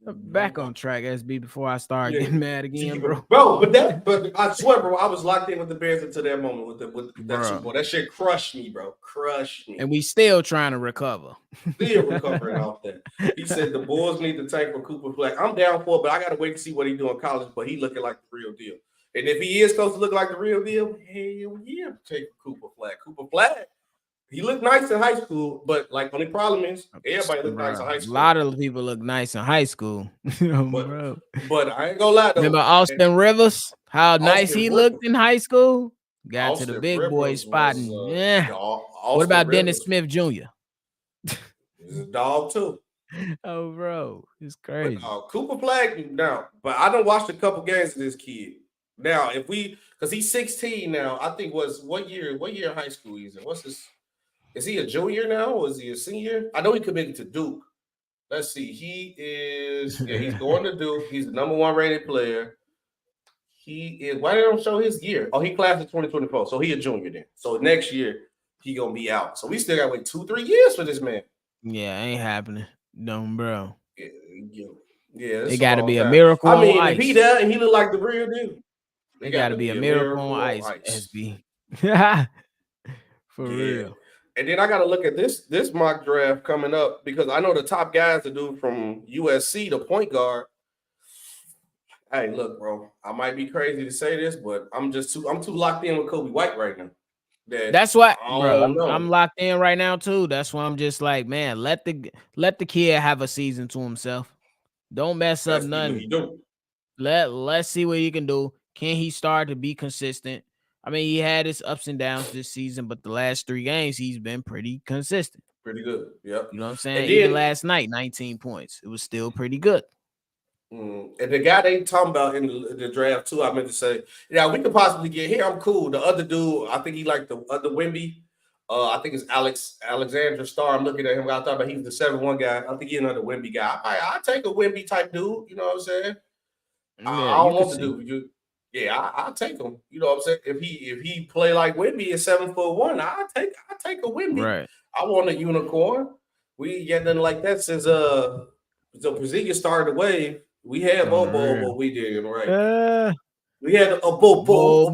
Speaker 2: Back on track, SB, before I start getting mad again, bro.
Speaker 1: But I swear, bro, I was locked in with the Bears until that moment with that Super Bowl. That shit crushed me, bro. Crushed me.
Speaker 2: And we still trying to recover.
Speaker 1: Still recovering off that. He said the Bulls need to tank for Cooper Flag. I'm down for it, but I got to wait to see what he do in college. But he looking like the real deal. And if he is supposed to look like the real deal, hell yeah, take for Cooper Flag. Cooper Flag. He looked nice in high school, but like only problem is everybody look nice in high school.
Speaker 2: A lot of people look nice in high school.
Speaker 1: But I ain't gonna lie though.
Speaker 2: Remember Austin Rivers? How nice he looked in high school? Got to the big boy spot. What about Dennis Smith Jr.?
Speaker 1: He's a dog too.
Speaker 2: Oh, bro, it's crazy.
Speaker 1: Cooper Flag now, but I done watched a couple games of this kid. Now, because he's 16 now, I think what year in high school he's in? What's his? Is he a junior now or is he a senior? I know he committed to Duke. Let's see. He's going to Duke. He's the number 1 rated player. He is. Why they don't show his year? Oh, he class in 2024, so he a junior then. So next year he gonna be out. So we still got to wait 2-3 years for this man.
Speaker 2: Yeah, ain't happening. No, bro.
Speaker 1: Yeah, yeah,
Speaker 2: It
Speaker 1: it's a
Speaker 2: got to
Speaker 1: long
Speaker 2: be a
Speaker 1: time.
Speaker 2: miracle
Speaker 1: I
Speaker 2: on
Speaker 1: mean, if he
Speaker 2: ice.
Speaker 1: does and he look like the real dude,
Speaker 2: It
Speaker 1: it
Speaker 2: got
Speaker 1: got
Speaker 2: to
Speaker 1: to
Speaker 2: be a
Speaker 1: be a
Speaker 2: miracle on
Speaker 1: miracle on
Speaker 2: ice,
Speaker 1: ice.
Speaker 2: SB. For
Speaker 1: Yeah.
Speaker 2: real.
Speaker 1: And then I got to look at this mock draft coming up because I know the top guys to do from USC, the point guard. Hey, look, bro, I might be crazy to say this, but I'm too locked in with Kobe White right now.
Speaker 2: That's what,
Speaker 1: I
Speaker 2: bro.
Speaker 1: don't know.
Speaker 2: I'm locked in right now too. That's why I'm just like, man, let the kid have a season to himself. Don't mess up
Speaker 1: Let's see what
Speaker 2: nothing.
Speaker 1: he do.
Speaker 2: Let's see what he can do. Can he start to be consistent? I mean, he had his ups and downs this season, but the last 3 games he's been pretty consistent.
Speaker 1: Pretty good. Yep.
Speaker 2: You know what I'm
Speaker 1: And
Speaker 2: saying? Even
Speaker 1: then
Speaker 2: last night, 19 points. It was still pretty good.
Speaker 1: and the guy they talking about in the draft too, I meant to say, yeah, we could possibly get here. I'm cool. The other dude, I think he like the other Wimby. I think it's Alexander Starr. I'm looking at him. I thought about he's the 7-1 guy. I think he's another Wimby guy. I take a Wimby type dude. You know what I'm saying?
Speaker 2: Yeah,
Speaker 1: I
Speaker 2: you
Speaker 1: don't
Speaker 2: can
Speaker 1: want to
Speaker 2: see.
Speaker 1: do you. Yeah, I take him. You know what I'm saying? If he play like Wimby at 7'1", I take a Wimby.
Speaker 2: Right.
Speaker 1: I want a unicorn. We ain't got nothing like that since so Porzingis started the wave. We had
Speaker 2: On the
Speaker 1: Bobo,
Speaker 2: real.
Speaker 1: but we didn't right. We had a
Speaker 2: Bobo.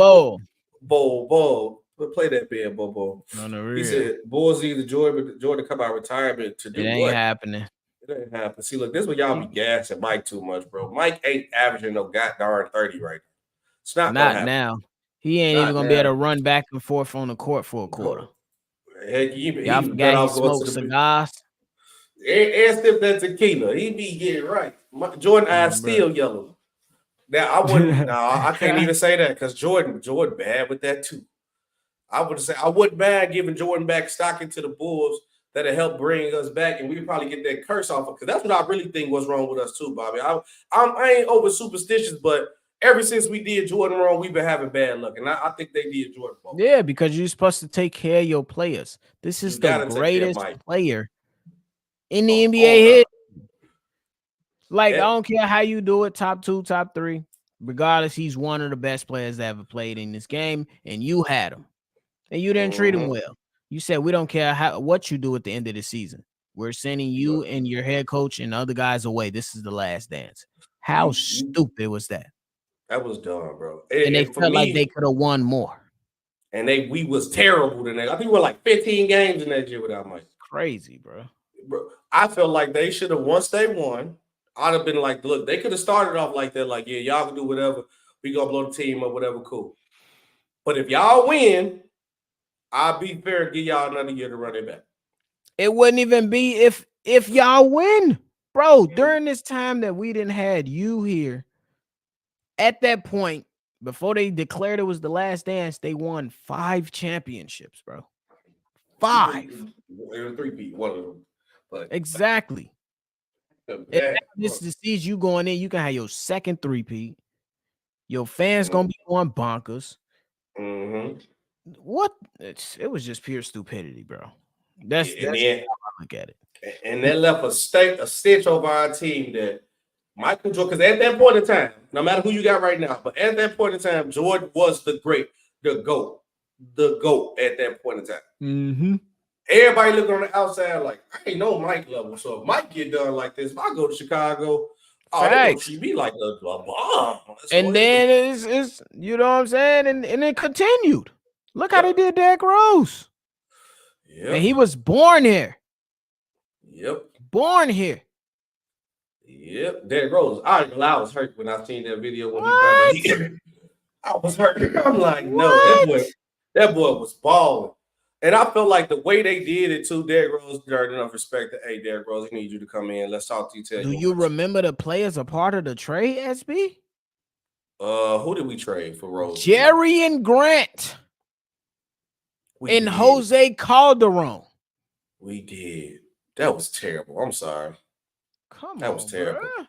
Speaker 1: Bobo. Play that band, Bobo.
Speaker 2: On the
Speaker 1: He
Speaker 2: real.
Speaker 1: said, "Boys either Jordan come out of retirement to
Speaker 2: It
Speaker 1: do
Speaker 2: ain't
Speaker 1: what?
Speaker 2: happening.
Speaker 1: It ain't happen. See, look, this is what y'all be gassing Mike too much, bro. Mike ain't averaging no goddamn 30 right now. It's not gonna
Speaker 2: Not
Speaker 1: happen.
Speaker 2: now. He ain't even
Speaker 1: Not
Speaker 2: gonna be able
Speaker 1: now.
Speaker 2: to run back and forth on the court for a quarter.
Speaker 1: Heck, he
Speaker 2: Y'all
Speaker 1: be better
Speaker 2: forgot he
Speaker 1: off going to
Speaker 2: smoked
Speaker 1: the
Speaker 2: cigars.
Speaker 1: and sip that tequila. He be getting right. Jordan eyes
Speaker 2: Bro.
Speaker 1: still yellow. Now I wouldn't. No, I can't even say that because Jordan bad with that too. I would say I wouldn't mind giving Jordan back stock into the Bulls that'll help bring us back, and we probably get that curse off of because that's what I really think was wrong with us too, Bobby. I ain't over superstitious, but ever since we did Jordan wrong, we've been having bad luck, and I think they did Jordan wrong.
Speaker 2: Yeah, because you're supposed to take care of your players. This is
Speaker 1: You
Speaker 2: the
Speaker 1: gotta take care of
Speaker 2: greatest
Speaker 1: Mike.
Speaker 2: player in the
Speaker 1: Oh,
Speaker 2: NBA hit. Like,
Speaker 1: yeah.
Speaker 2: I don't care how you do it, top 2, top 3. Regardless, he's one of the best players that ever played in this game, and you had him. And you didn't treat him well. You said, we don't care what you do at the end of the season. We're sending you and your head coach and other guys away. This is the last dance. How stupid was that?
Speaker 1: That was dumb, bro.
Speaker 2: And they
Speaker 1: for
Speaker 2: felt
Speaker 1: me,
Speaker 2: like they could have won more.
Speaker 1: And we was terrible than that. I think we were like 15 games in that year without Mike.
Speaker 2: Crazy, bro.
Speaker 1: I felt like they should have, once they won, I'd have been like, look, they could have started off like that, like, yeah, y'all can do whatever. We gonna blow the team up, whatever, cool. But if y'all win, I'll be fair and give y'all another year to run it back.
Speaker 2: It wouldn't even be if y'all win, bro. During this time that we didn't had you here, at that point, before they declared it was the last dance, they won 5 championships, bro. 5.
Speaker 1: It was 3 feet, one of them. But
Speaker 2: exactly. This is the season you going in, you can have your second 3-peat. Your fans gonna be going bonkers. What? It was just pure stupidity, bro. That's how I look at it.
Speaker 1: And that left a stitch over our team that Michael Jordan, because at that point in time, no matter who you got right now, but at that point in time, Jordan was the GOAT at that point in time. Everybody looking on the outside like, I ain't no Mike level. So if Mike get done like this, if I go to Chicago, they gonna treat me like a bomb.
Speaker 2: And then it's you know what I'm saying, and it continued. Look how they did Derrick Rose. Yeah, and he was born here. Born here.
Speaker 1: Derrick Rose. I was hurt when I seen that video when he found out I was hurt. I'm like, no, that boy was balling. And I felt like the way they did it too, Derrick Rose earned enough respect that, hey, Derrick Rose, I need you to come in. Let's talk to you.
Speaker 2: Do you remember the players a part of the trade, SB?
Speaker 1: Who did we trade for Rose?
Speaker 2: Jerry and Grant. And Jose Calderon.
Speaker 1: We did. That was terrible. I'm sorry. That was terrible.
Speaker 2: Bro.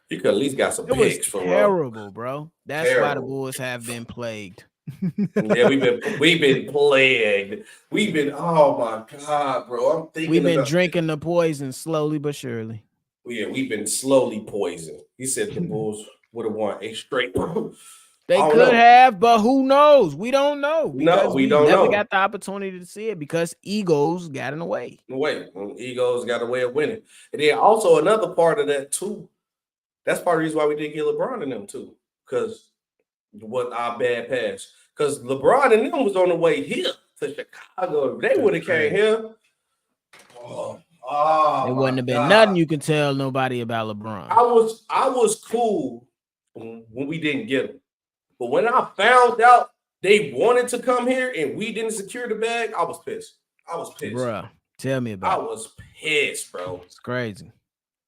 Speaker 1: You could at least got some picks for
Speaker 2: terrible, bro. That's why the Bulls have been plagued.
Speaker 1: Yeah, we've been plagued. We've been, oh my God, bro. I'm thinking
Speaker 2: we've been drinking the poison slowly but surely.
Speaker 1: Yeah, we've been slowly poisoned. He said the Bulls would have won a straight.
Speaker 2: They could
Speaker 1: know.
Speaker 2: have, but who knows? We don't know because
Speaker 1: No, we
Speaker 2: we
Speaker 1: don't
Speaker 2: never
Speaker 1: know.
Speaker 2: got the opportunity to see it because egos got in the way.
Speaker 1: Egos got a way of winning. And then also another part of that too. That's part of the reason why we didn't get LeBron and them too. Because what our bad pass. Because LeBron and them was on the way here to Chicago. If they would have came here.
Speaker 2: It wouldn't have been nothing you can tell nobody about LeBron.
Speaker 1: I was cool when we didn't get him. But when I found out they wanted to come here and we didn't secure the bag, I was pissed.
Speaker 2: Bruh, tell me about it.
Speaker 1: I was pissed, bro.
Speaker 2: It's crazy.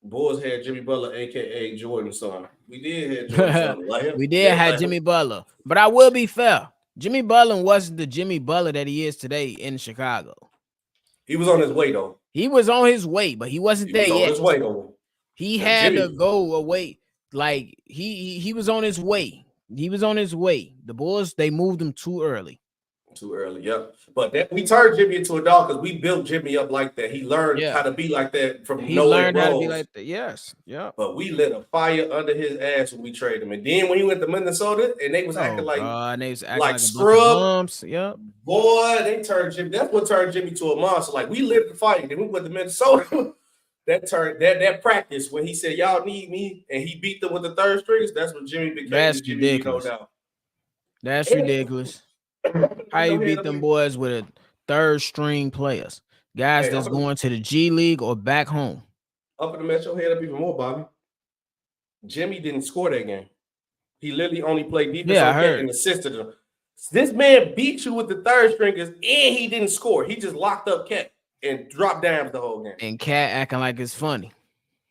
Speaker 1: Bulls had Jimmy Butler, aka Jordan's son. We did have Jordan's son. Like
Speaker 2: we did have Jimmy Butler. But I will be fair. Jimmy Butler wasn't the Jimmy Butler that he is today in Chicago.
Speaker 1: He was on his way, though.
Speaker 2: He was on his way, but he wasn't there yet.
Speaker 1: His way, though.
Speaker 2: He had to go away. Like he was on his way. He was on his way. The Bulls, they moved him too early.
Speaker 1: Yep. But we turned Jimmy into a dog because we built Jimmy up like that. He learned how to be like that from
Speaker 2: He learned how to be like that. Yes. Yeah.
Speaker 1: But we lit a fire under his ass when we traded him. And then when he went to Minnesota and they was acting like scrub.
Speaker 2: Yep.
Speaker 1: Boy, they turned Jimmy. That's what turned Jimmy to a monster. Like we lit the fire. Then we went to Minnesota. that practice when he said y'all need me and he beat them with the third strings. That's when Jimmy became.
Speaker 2: That's
Speaker 1: Jimmy,
Speaker 2: ridiculous. That's ridiculous. How you beat them boys with a third string players, guys that's going to the G League or back home?
Speaker 1: Up in the Metro head up even more, Bobby. Jimmy didn't score that game. He literally only played defense and assisted him. This man beat you with the third stringers and he didn't score. He just locked up Cat and dropped down the whole game.
Speaker 2: And Cat acting like it's funny.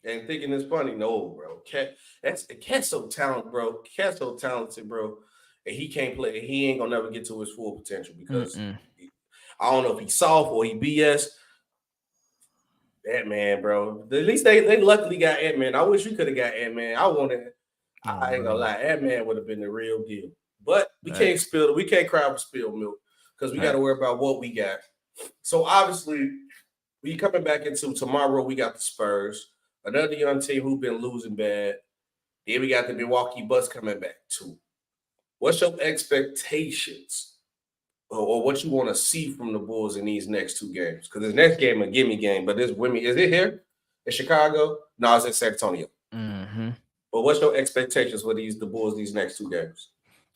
Speaker 1: And thinking it's funny. No, bro. Cat's so talented, bro. Cat's so talented, bro. And he can't play. He ain't gonna never get to his full potential because I don't know if he's soft or he BS. Ant-Man, bro. At least they luckily got Ant-Man. I wish we could have got Ant-Man. I ain't gonna lie, Ant-Man would have been the real deal. But we can't cry for spilled milk because we got to worry about what we got. So obviously, we coming back into tomorrow. We got the Spurs, another young team who've been losing bad. Then we got the Milwaukee Bucks coming back too. What's your expectations or what you want to see from the Bulls in these next two games? Because this next game a gimme game, but this women, is it here in Chicago? No, it's in San Antonio.
Speaker 2: Mm-hmm.
Speaker 1: But what's your expectations for the Bulls these next two games?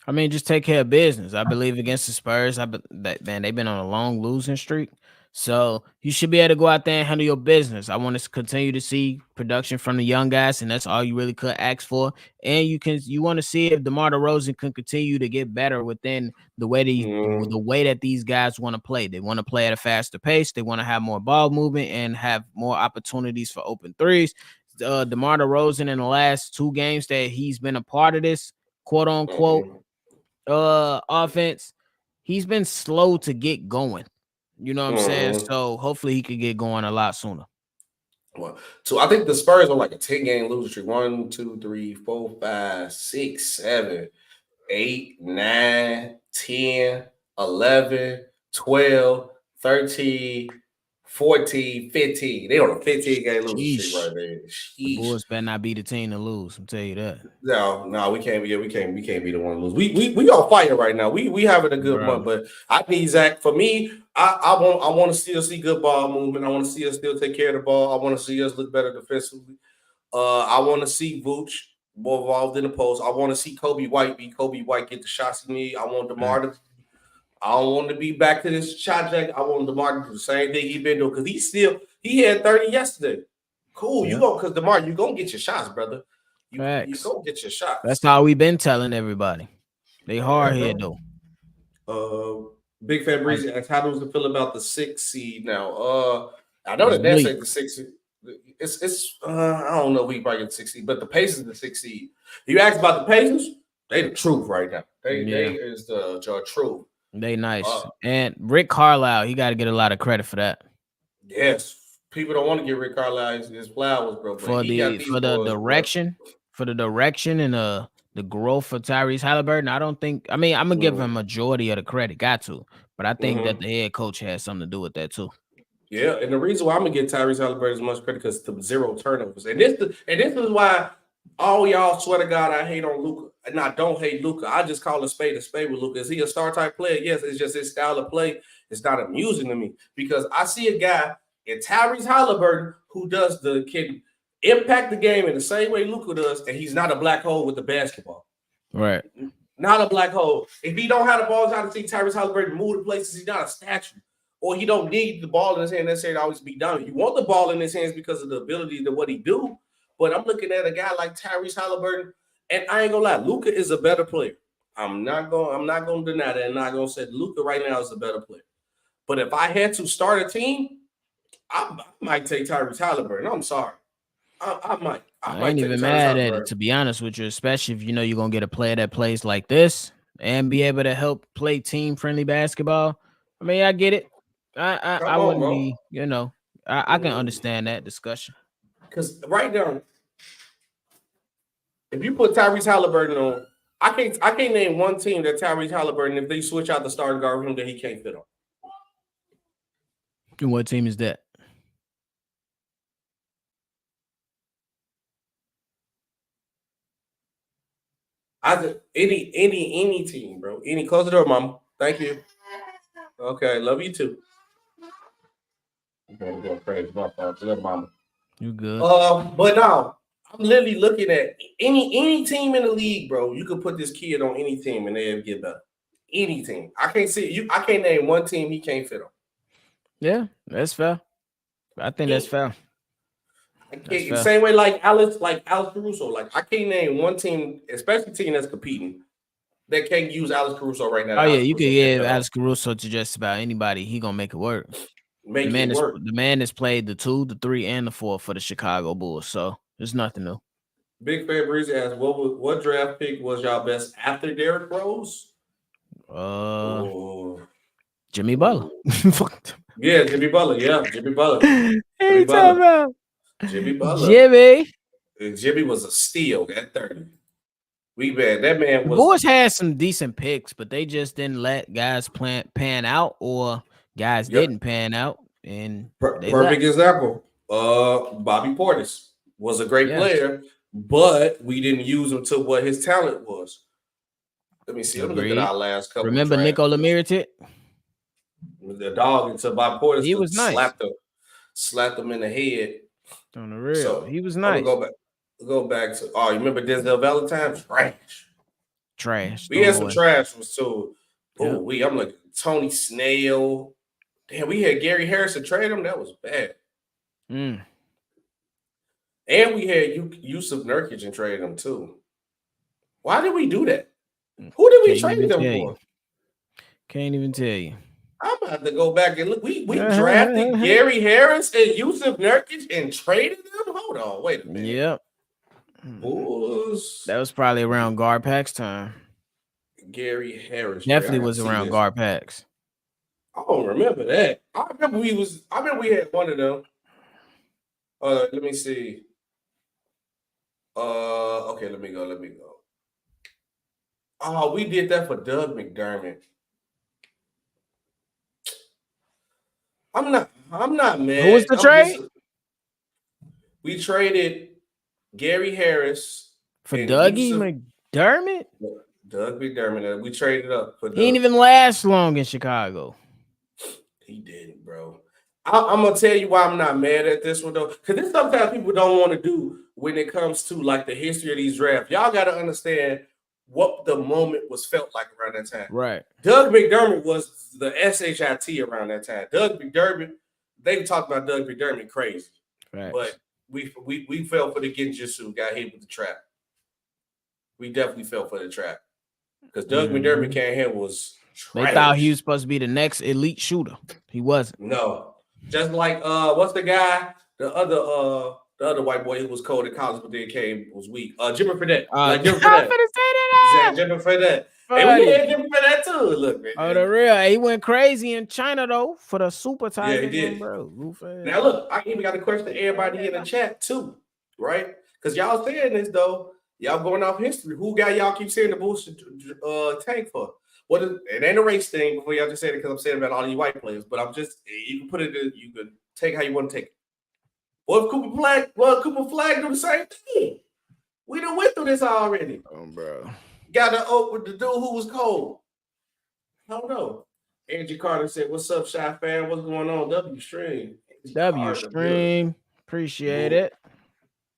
Speaker 2: I mean, just take care of business. I believe against the Spurs, man, they've been on a long losing streak. So you should be able to go out there and handle your business. I want to continue to see production from the young guys, and that's all you really could ask for. And you want to see if DeMar DeRozan can continue to get better within the way that these guys want to play. They want to play at a faster pace. They want to have more ball movement and have more opportunities for open threes. DeMar DeRozan in the last two games that he's been a part of this quote unquote offense, he's been slow to get going. You know what I'm saying? So hopefully he could get going a lot sooner.
Speaker 1: Well, so I think the Spurs are like a 10-game losing streak. 1, 2, 3, 4, 5, 6, 7, 8, 9, 10, 11, 12, 13, 14, 15. They on a 15-game losing streak right there.
Speaker 2: The Bulls better not be the team to lose. I'll tell you that.
Speaker 1: No, we can't be. We can't be the one to lose. We on fire right now. We having a good month, but I need Zach. For me, I want to still see good ball movement. I want to see us still take care of the ball. I want to see us look better defensively. I want to see Vooch more involved in the post. I want to see Kobe White get the shots he need. I want DeMar to. I don't want to be back to this shot jack. I want DeMar to do the same thing he been doing because he had 30 yesterday. Cool, because DeMar, you gonna get your shots, brother. You gonna get your shots.
Speaker 2: That's how we've been telling everybody. They hard head
Speaker 1: though. Big Fan Breezy asks, how does it feel about the 6th seed now? I know that that's like the 6th seed. It's I don't know if we probably get the 6th seed, but the Pacers the 6th seed. You asked about the Pacers, they the truth right now. They is the truth.
Speaker 2: They nice. And Rick Carlisle, he got to get a lot of credit for that.
Speaker 1: Yes. People don't want to give Rick Carlisle his flowers, bro.
Speaker 2: For the direction and the growth for Tyrese Haliburton, I'm gonna give him majority of the credit, got to. But I think that the head coach has something to do with that too.
Speaker 1: Yeah, and the reason why I'm gonna give Tyrese Haliburton as much credit because the 0 turnovers. And this is why all y'all swear to God I hate on Luka. and I don't hate Luka. I just call a spade with Luka. Is he a star type player? Yes, it's just his style of play. It's not amusing to me because I see a guy in Tyrese Haliburton who can impact the game in the same way Luka does, and he's not a black hole with the basketball.
Speaker 2: Right.
Speaker 1: Not a black hole. If he don't have the ball, trying to see Tyrese Haliburton move the places, he's not a statue. Or he don't need the ball in his hand necessarily to always be dominant. You want the ball in his hands because of the ability to what he do. But I'm looking at a guy like Tyrese Haliburton, and I ain't gonna lie, Luka is a better player. I'm not gonna deny that. I'm not gonna say Luka right now is a better player. But if I had to start a team, I might take Tyrese Haliburton. I'm sorry. I might.
Speaker 2: I ain't even mad at it, to be honest with you, especially if you know you're gonna get a player that plays like this and be able to help play team-friendly basketball. I mean, I get it. I wouldn't be, you know, I can understand that discussion.
Speaker 1: Because right now, if you put Tyrese Haliburton on, I can't name one team that Tyrese Haliburton, if they switch out the starting guard with him, that he can't fit on.
Speaker 2: And what team is that?
Speaker 1: Any team, bro. Close the door, mama. Thank you. Okay, love you too. I'm gonna go crazy, my fault. Love mama.
Speaker 2: You good?
Speaker 1: But now I'm literally looking at any team in the league, bro. You could put this kid on any team and they'll get better. Any team. I can't name one team he can't fit on.
Speaker 2: Yeah, that's fair. I think that's fair.
Speaker 1: Same way like Alex Caruso. Like I can't name one team, especially team that's competing, that can't use Alex Caruso right now.
Speaker 2: Oh yeah, you can give Alex Caruso to just about anybody. He gonna make it work. The man has played the 2, the 3, and the 4 for the Chicago Bulls, so there's nothing new.
Speaker 1: Big Fan Breezy asks, what draft pick was y'all best after Derrick Rose?
Speaker 2: Jimmy Butler.
Speaker 1: Yeah, Jimmy Butler. Yeah, Jimmy Butler.
Speaker 2: Jimmy Butler.
Speaker 1: Jimmy Butler. Jimmy was a steal at 30. That man was.
Speaker 2: The Bulls had some decent picks, but they just didn't let guys pan out, or guys didn't pan out. And
Speaker 1: perfect example. Bobby Portis was a great player, but we didn't use him to what his talent was. Let me see. Let me look at our last couple.
Speaker 2: Remember Nico Lemire?
Speaker 1: The dog until Bobby Portis.
Speaker 2: He was nice.
Speaker 1: Slapped him in the head.
Speaker 2: On the real, so he was nice.
Speaker 1: Go back to. Oh, you remember Denzel Valentine? Trash. We had some trash ones too. Oh, I'm like Tony Snell. Damn, we had Gary Harrison trade him. That was bad. And we had Yusuf Nurkic and trade him too. Why did we do that? Who did we trade them for?
Speaker 2: Can't even tell you.
Speaker 1: I'm about to go back and look. We drafted Gary Harris and Yusuf Nurkic and traded them. Hold on, wait a minute.
Speaker 2: Yep.
Speaker 1: Bulls.
Speaker 2: That was probably around Garpax's time.
Speaker 1: Gary Harris
Speaker 2: definitely was around Garpax.
Speaker 1: I don't remember that. I remember we had one of them. Let me see. Okay, let me go. Oh, we did that for Doug McDermott. I'm not mad.
Speaker 2: Who was the trade?
Speaker 1: We traded Gary Harris
Speaker 2: for Dougie McDermott.
Speaker 1: Doug McDermott. We traded up for.
Speaker 2: He didn't even last long in Chicago.
Speaker 1: He didn't, bro. I'm gonna tell you why I'm not mad at this one though, because this sometimes people don't want to do when it comes to like the history of these drafts. Y'all got to understand what the moment was felt like around that time.
Speaker 2: Right.
Speaker 1: Doug McDermott was the SHIT around that time. Doug McDermott, they talked about Doug McDermott crazy.
Speaker 2: Right.
Speaker 1: But we fell for the Genjutsu, got hit with the trap. We definitely fell for the trap. Because Doug McDermott was trash.
Speaker 2: They thought he was supposed to be the next elite shooter. He wasn't.
Speaker 1: No. Just like what's the guy? The other white boy who was cold in college, but then was weak. Jimmy Fredette. Jimmy Fredette. Jimmy Fredette. And we had Jimmy Fredette too. Look, man.
Speaker 2: Oh, the real. He went crazy in China though for the super title.
Speaker 1: Yeah, he did.
Speaker 2: Bro.
Speaker 1: Now look, I even got a question to everybody in the chat too, right? Because y'all saying this though, y'all going off history. Who got y'all keep saying the Bulls tank for? It ain't a race thing before y'all just said it because I'm saying about all these white players, but I'm just you can put it in, you can take how you want to take it. What if Cooper Flag do the same thing? We done went through this already.
Speaker 2: Oh, bro.
Speaker 1: got to open the dude who was cold. I don't know. Angie Carter said, "What's up, Shy fan? What's going on? W Stream. Angie
Speaker 2: W
Speaker 1: Carter, good.
Speaker 2: stream. Appreciate
Speaker 1: Bull,
Speaker 2: it.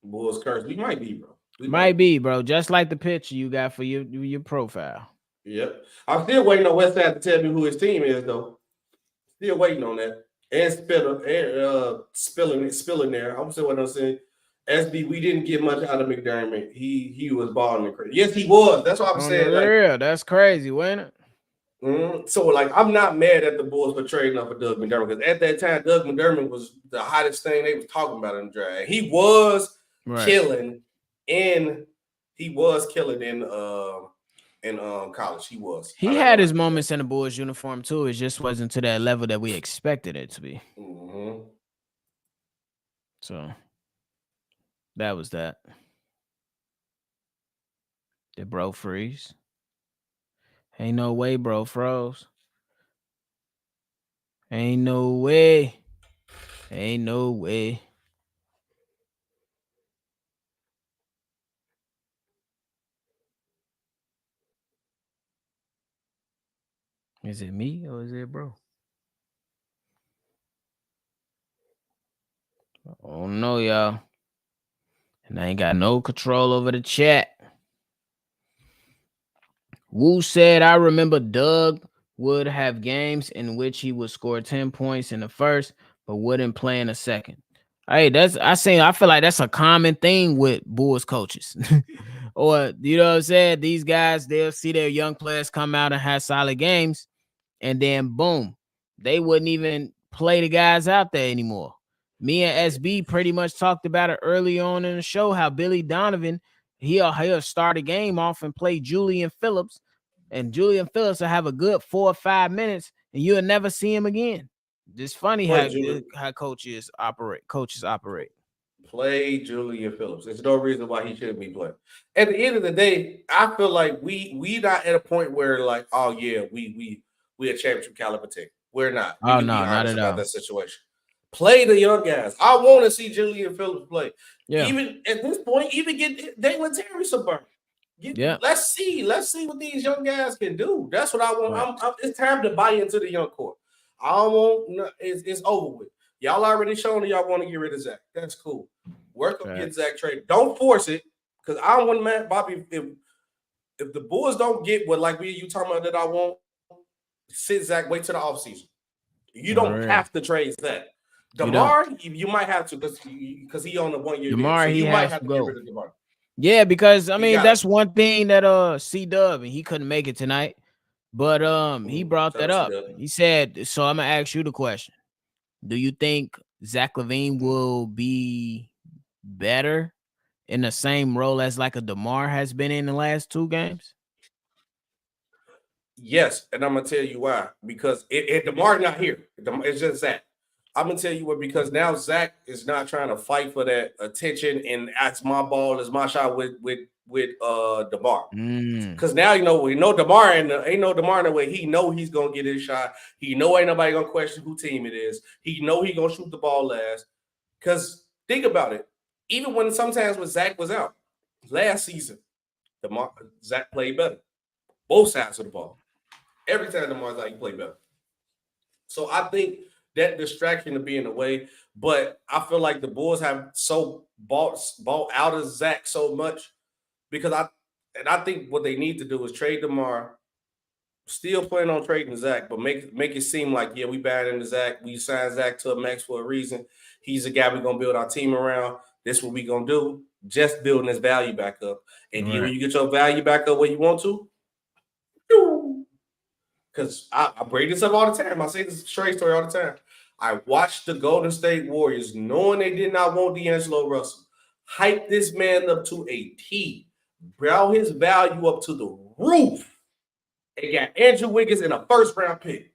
Speaker 1: Bulls curse. We might be, bro. We
Speaker 2: Might
Speaker 1: might be.
Speaker 2: be, bro. Just like the picture you got for your profile.
Speaker 1: Yep. I'm still waiting on Westside to tell me who his team is, though. Still waiting on that. And spilling there. I'm still waiting on saying. SB, we didn't get much out of McDermott. He was balling the crazy. Yes, he was. That's what I'm saying. Like,
Speaker 2: real, that's crazy, wasn't it?
Speaker 1: So, like, I'm not mad at the Bulls for trading up for Doug McDermott because at that time, Doug McDermott was the hottest thing they was talking about in the draft. He was killing in college. He was.
Speaker 2: He had his moments in the Bulls uniform too. It just wasn't to that level that we expected it to be.
Speaker 1: Mm-hmm.
Speaker 2: So that was that. Did bro freeze? Ain't no way, bro froze. Ain't no way. Ain't no way. Is it me or is it bro? Oh no, y'all. And I ain't got no control over the chat. Wu said, I remember Doug would have games in which he would score 10 points in the first, but wouldn't play in the second. Hey, I feel like that's a common thing with Bulls coaches. Or, you know what I'm saying? These guys, they'll see their young players come out and have solid games, and then boom, they wouldn't even play the guys out there anymore. Me and SB pretty much talked about it early on in the show, how Billy Donovan, he'll start a game off and play Julian Phillips, and Julian Phillips will have a good 4 or 5 minutes, and you'll never see him again. It's funny how coaches operate.
Speaker 1: Play Julian Phillips. There's no reason why he shouldn't be playing. At the end of the day, I feel like we not at a point where like, oh yeah, we a championship caliber team. We're not. We can be honest about that situation. Play the young guys. I want to see Julian Phillips play. Yeah. Even at this point, even get Dalen Terry some burn. Let's see what these young guys can do. That's what I want. Right. It's time to buy into the young core. I don't want. It's over with. Y'all already shown that y'all want to get rid of Zach. That's cool. Work on getting Zach traded. Don't force it, because I don't want Matt Bobby. If the Bulls don't get what like you talking about that I want, sit Zach. Wait till the offseason. You don't have to trade Zach. DeMar, you might have to because he on the 1 year.
Speaker 2: DeMar,
Speaker 1: so you might have to get rid of DeMar.
Speaker 2: Yeah, because I mean that's one thing that C-Dub, and he couldn't make it tonight, but he brought that up. He said, so I'm gonna ask you the question. Do you think Zach LaVine will be better in the same role as like a DeMar has been in the last 2 games?
Speaker 1: Yes, and I'm gonna tell you why. Because DeMar not here. It's just Zach. I'm gonna tell you what, because now Zach is not trying to fight for that attention and that's my ball, it's my shot with DeMar. Because now we know DeMar ain't no DeMar in the way. He know he's gonna get his shot. He know ain't nobody gonna question who team it is. He know he gonna shoot the ball last. Because think about it, even when sometimes when Zach was out last season, Zach played better. Both sides of the ball. Every time DeMar's out, he played better. So I think that distraction to be in the way, but I feel like the Bulls have so bought out of Zach so much because I think what they need to do is trade DeMar, still plan on trading Zach, but make it seem like, yeah, we bad into Zach. We signed Zach to a max for a reason. He's a guy we're gonna build our team around. This is what we gonna do. Just building his value back up. And when you get your value back up where you want to, because I bring this up all the time. I say this straight story all the time. I watched the Golden State Warriors, knowing they did not want D'Angelo Russell, hype this man up to a T, brought his value up to the roof, and got Andrew Wiggins in a first-round pick.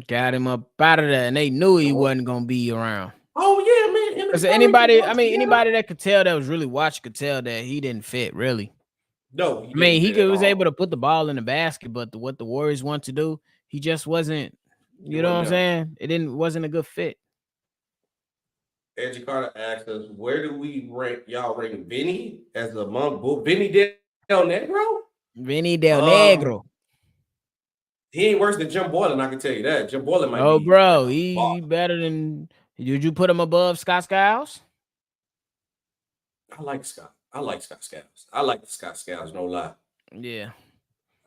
Speaker 2: Got him up out of there, and they knew he wasn't going to be around.
Speaker 1: Oh, yeah, man.
Speaker 2: Because anybody that could tell that was really watching could tell that he didn't fit, really.
Speaker 1: No,
Speaker 2: he was able to put the ball in the basket, but what the Warriors want to do, he just wasn't. You know what I'm saying? It wasn't a good fit.
Speaker 1: Angie Carter asked us, where do we rank y'all rank Vinny as among Vinny did Del Negro?
Speaker 2: Vinny Del Negro.
Speaker 1: He ain't worse than Jim Boylan, I can tell you that. Jim Boylan might be.
Speaker 2: Bro, he better than. Did you put him above Scott Skiles?
Speaker 1: I like Scott. I like Scott Skiles. I like the Scott Skiles, no lie.
Speaker 2: Yeah.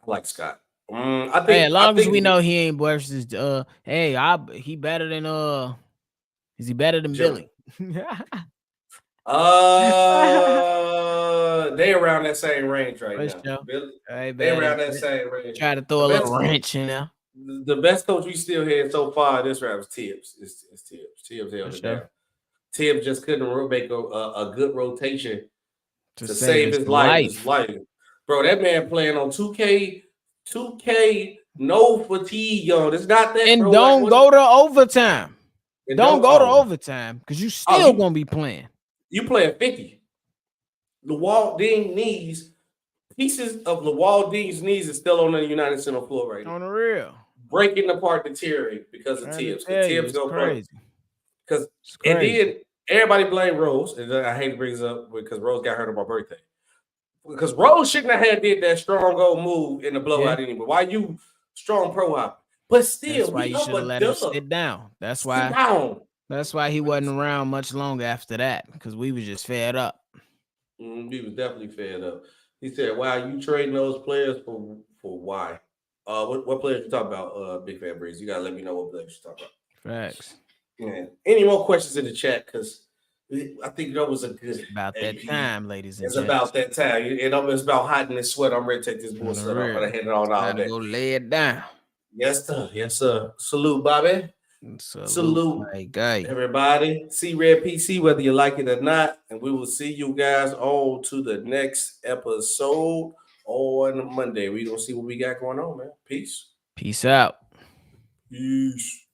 Speaker 1: I like Scott.
Speaker 2: As long as we know he ain't versus he better than is he better than Billy?
Speaker 1: They around that same range right now. Billy, they around that same range.
Speaker 2: Try to throw a little wrench in there.
Speaker 1: The best coach we still had so far this round was Tibbs. It's Tibbs. Tibbs held it down. Tibbs just couldn't make a good rotation to save his life. Bro, that man playing on 2K, no fatigue, yo. It's not that.
Speaker 2: And
Speaker 1: bro,
Speaker 2: don't go to overtime. Don't go to overtime because you still gonna be playing.
Speaker 1: You playing 50. Pieces of Lawaldine's knees is still on the United Center floor right now.
Speaker 2: On the real.
Speaker 1: Breaking apart, deteriorating because of Tibbs. Tibbs go
Speaker 2: crazy.
Speaker 1: And then everybody blame Rose. And I hate to bring this up because Rose got hurt on my birthday. Because Rose shouldn't have did that strong goal move in the blowout anyway. Why you strong pro hop? But still,
Speaker 2: that's why you should have let him sit down. That's why he wasn't around much longer after that because we was just fed up.
Speaker 1: We was definitely fed up. He said, "Wow, you trading those players for why? What players you talking about? Big Fan Breeze, you gotta let me know what players you talking
Speaker 2: about." Facts.
Speaker 1: Yeah. Any more questions in the chat? Because I think that was a good.
Speaker 2: It's about that time, ladies and
Speaker 1: gents. It's about that time. It's about hot in this sweat. I'm ready to take this bullshit off and I hand it on all day.
Speaker 2: Go lay it down.
Speaker 1: Yes, sir. Yes, sir. Salute, Bobby. Salute, everybody. See Red PC, whether you like it or not. And we will see you guys on to the next episode on Monday. We're going to see what we got going on, man. Peace.
Speaker 2: Peace out.
Speaker 1: Peace.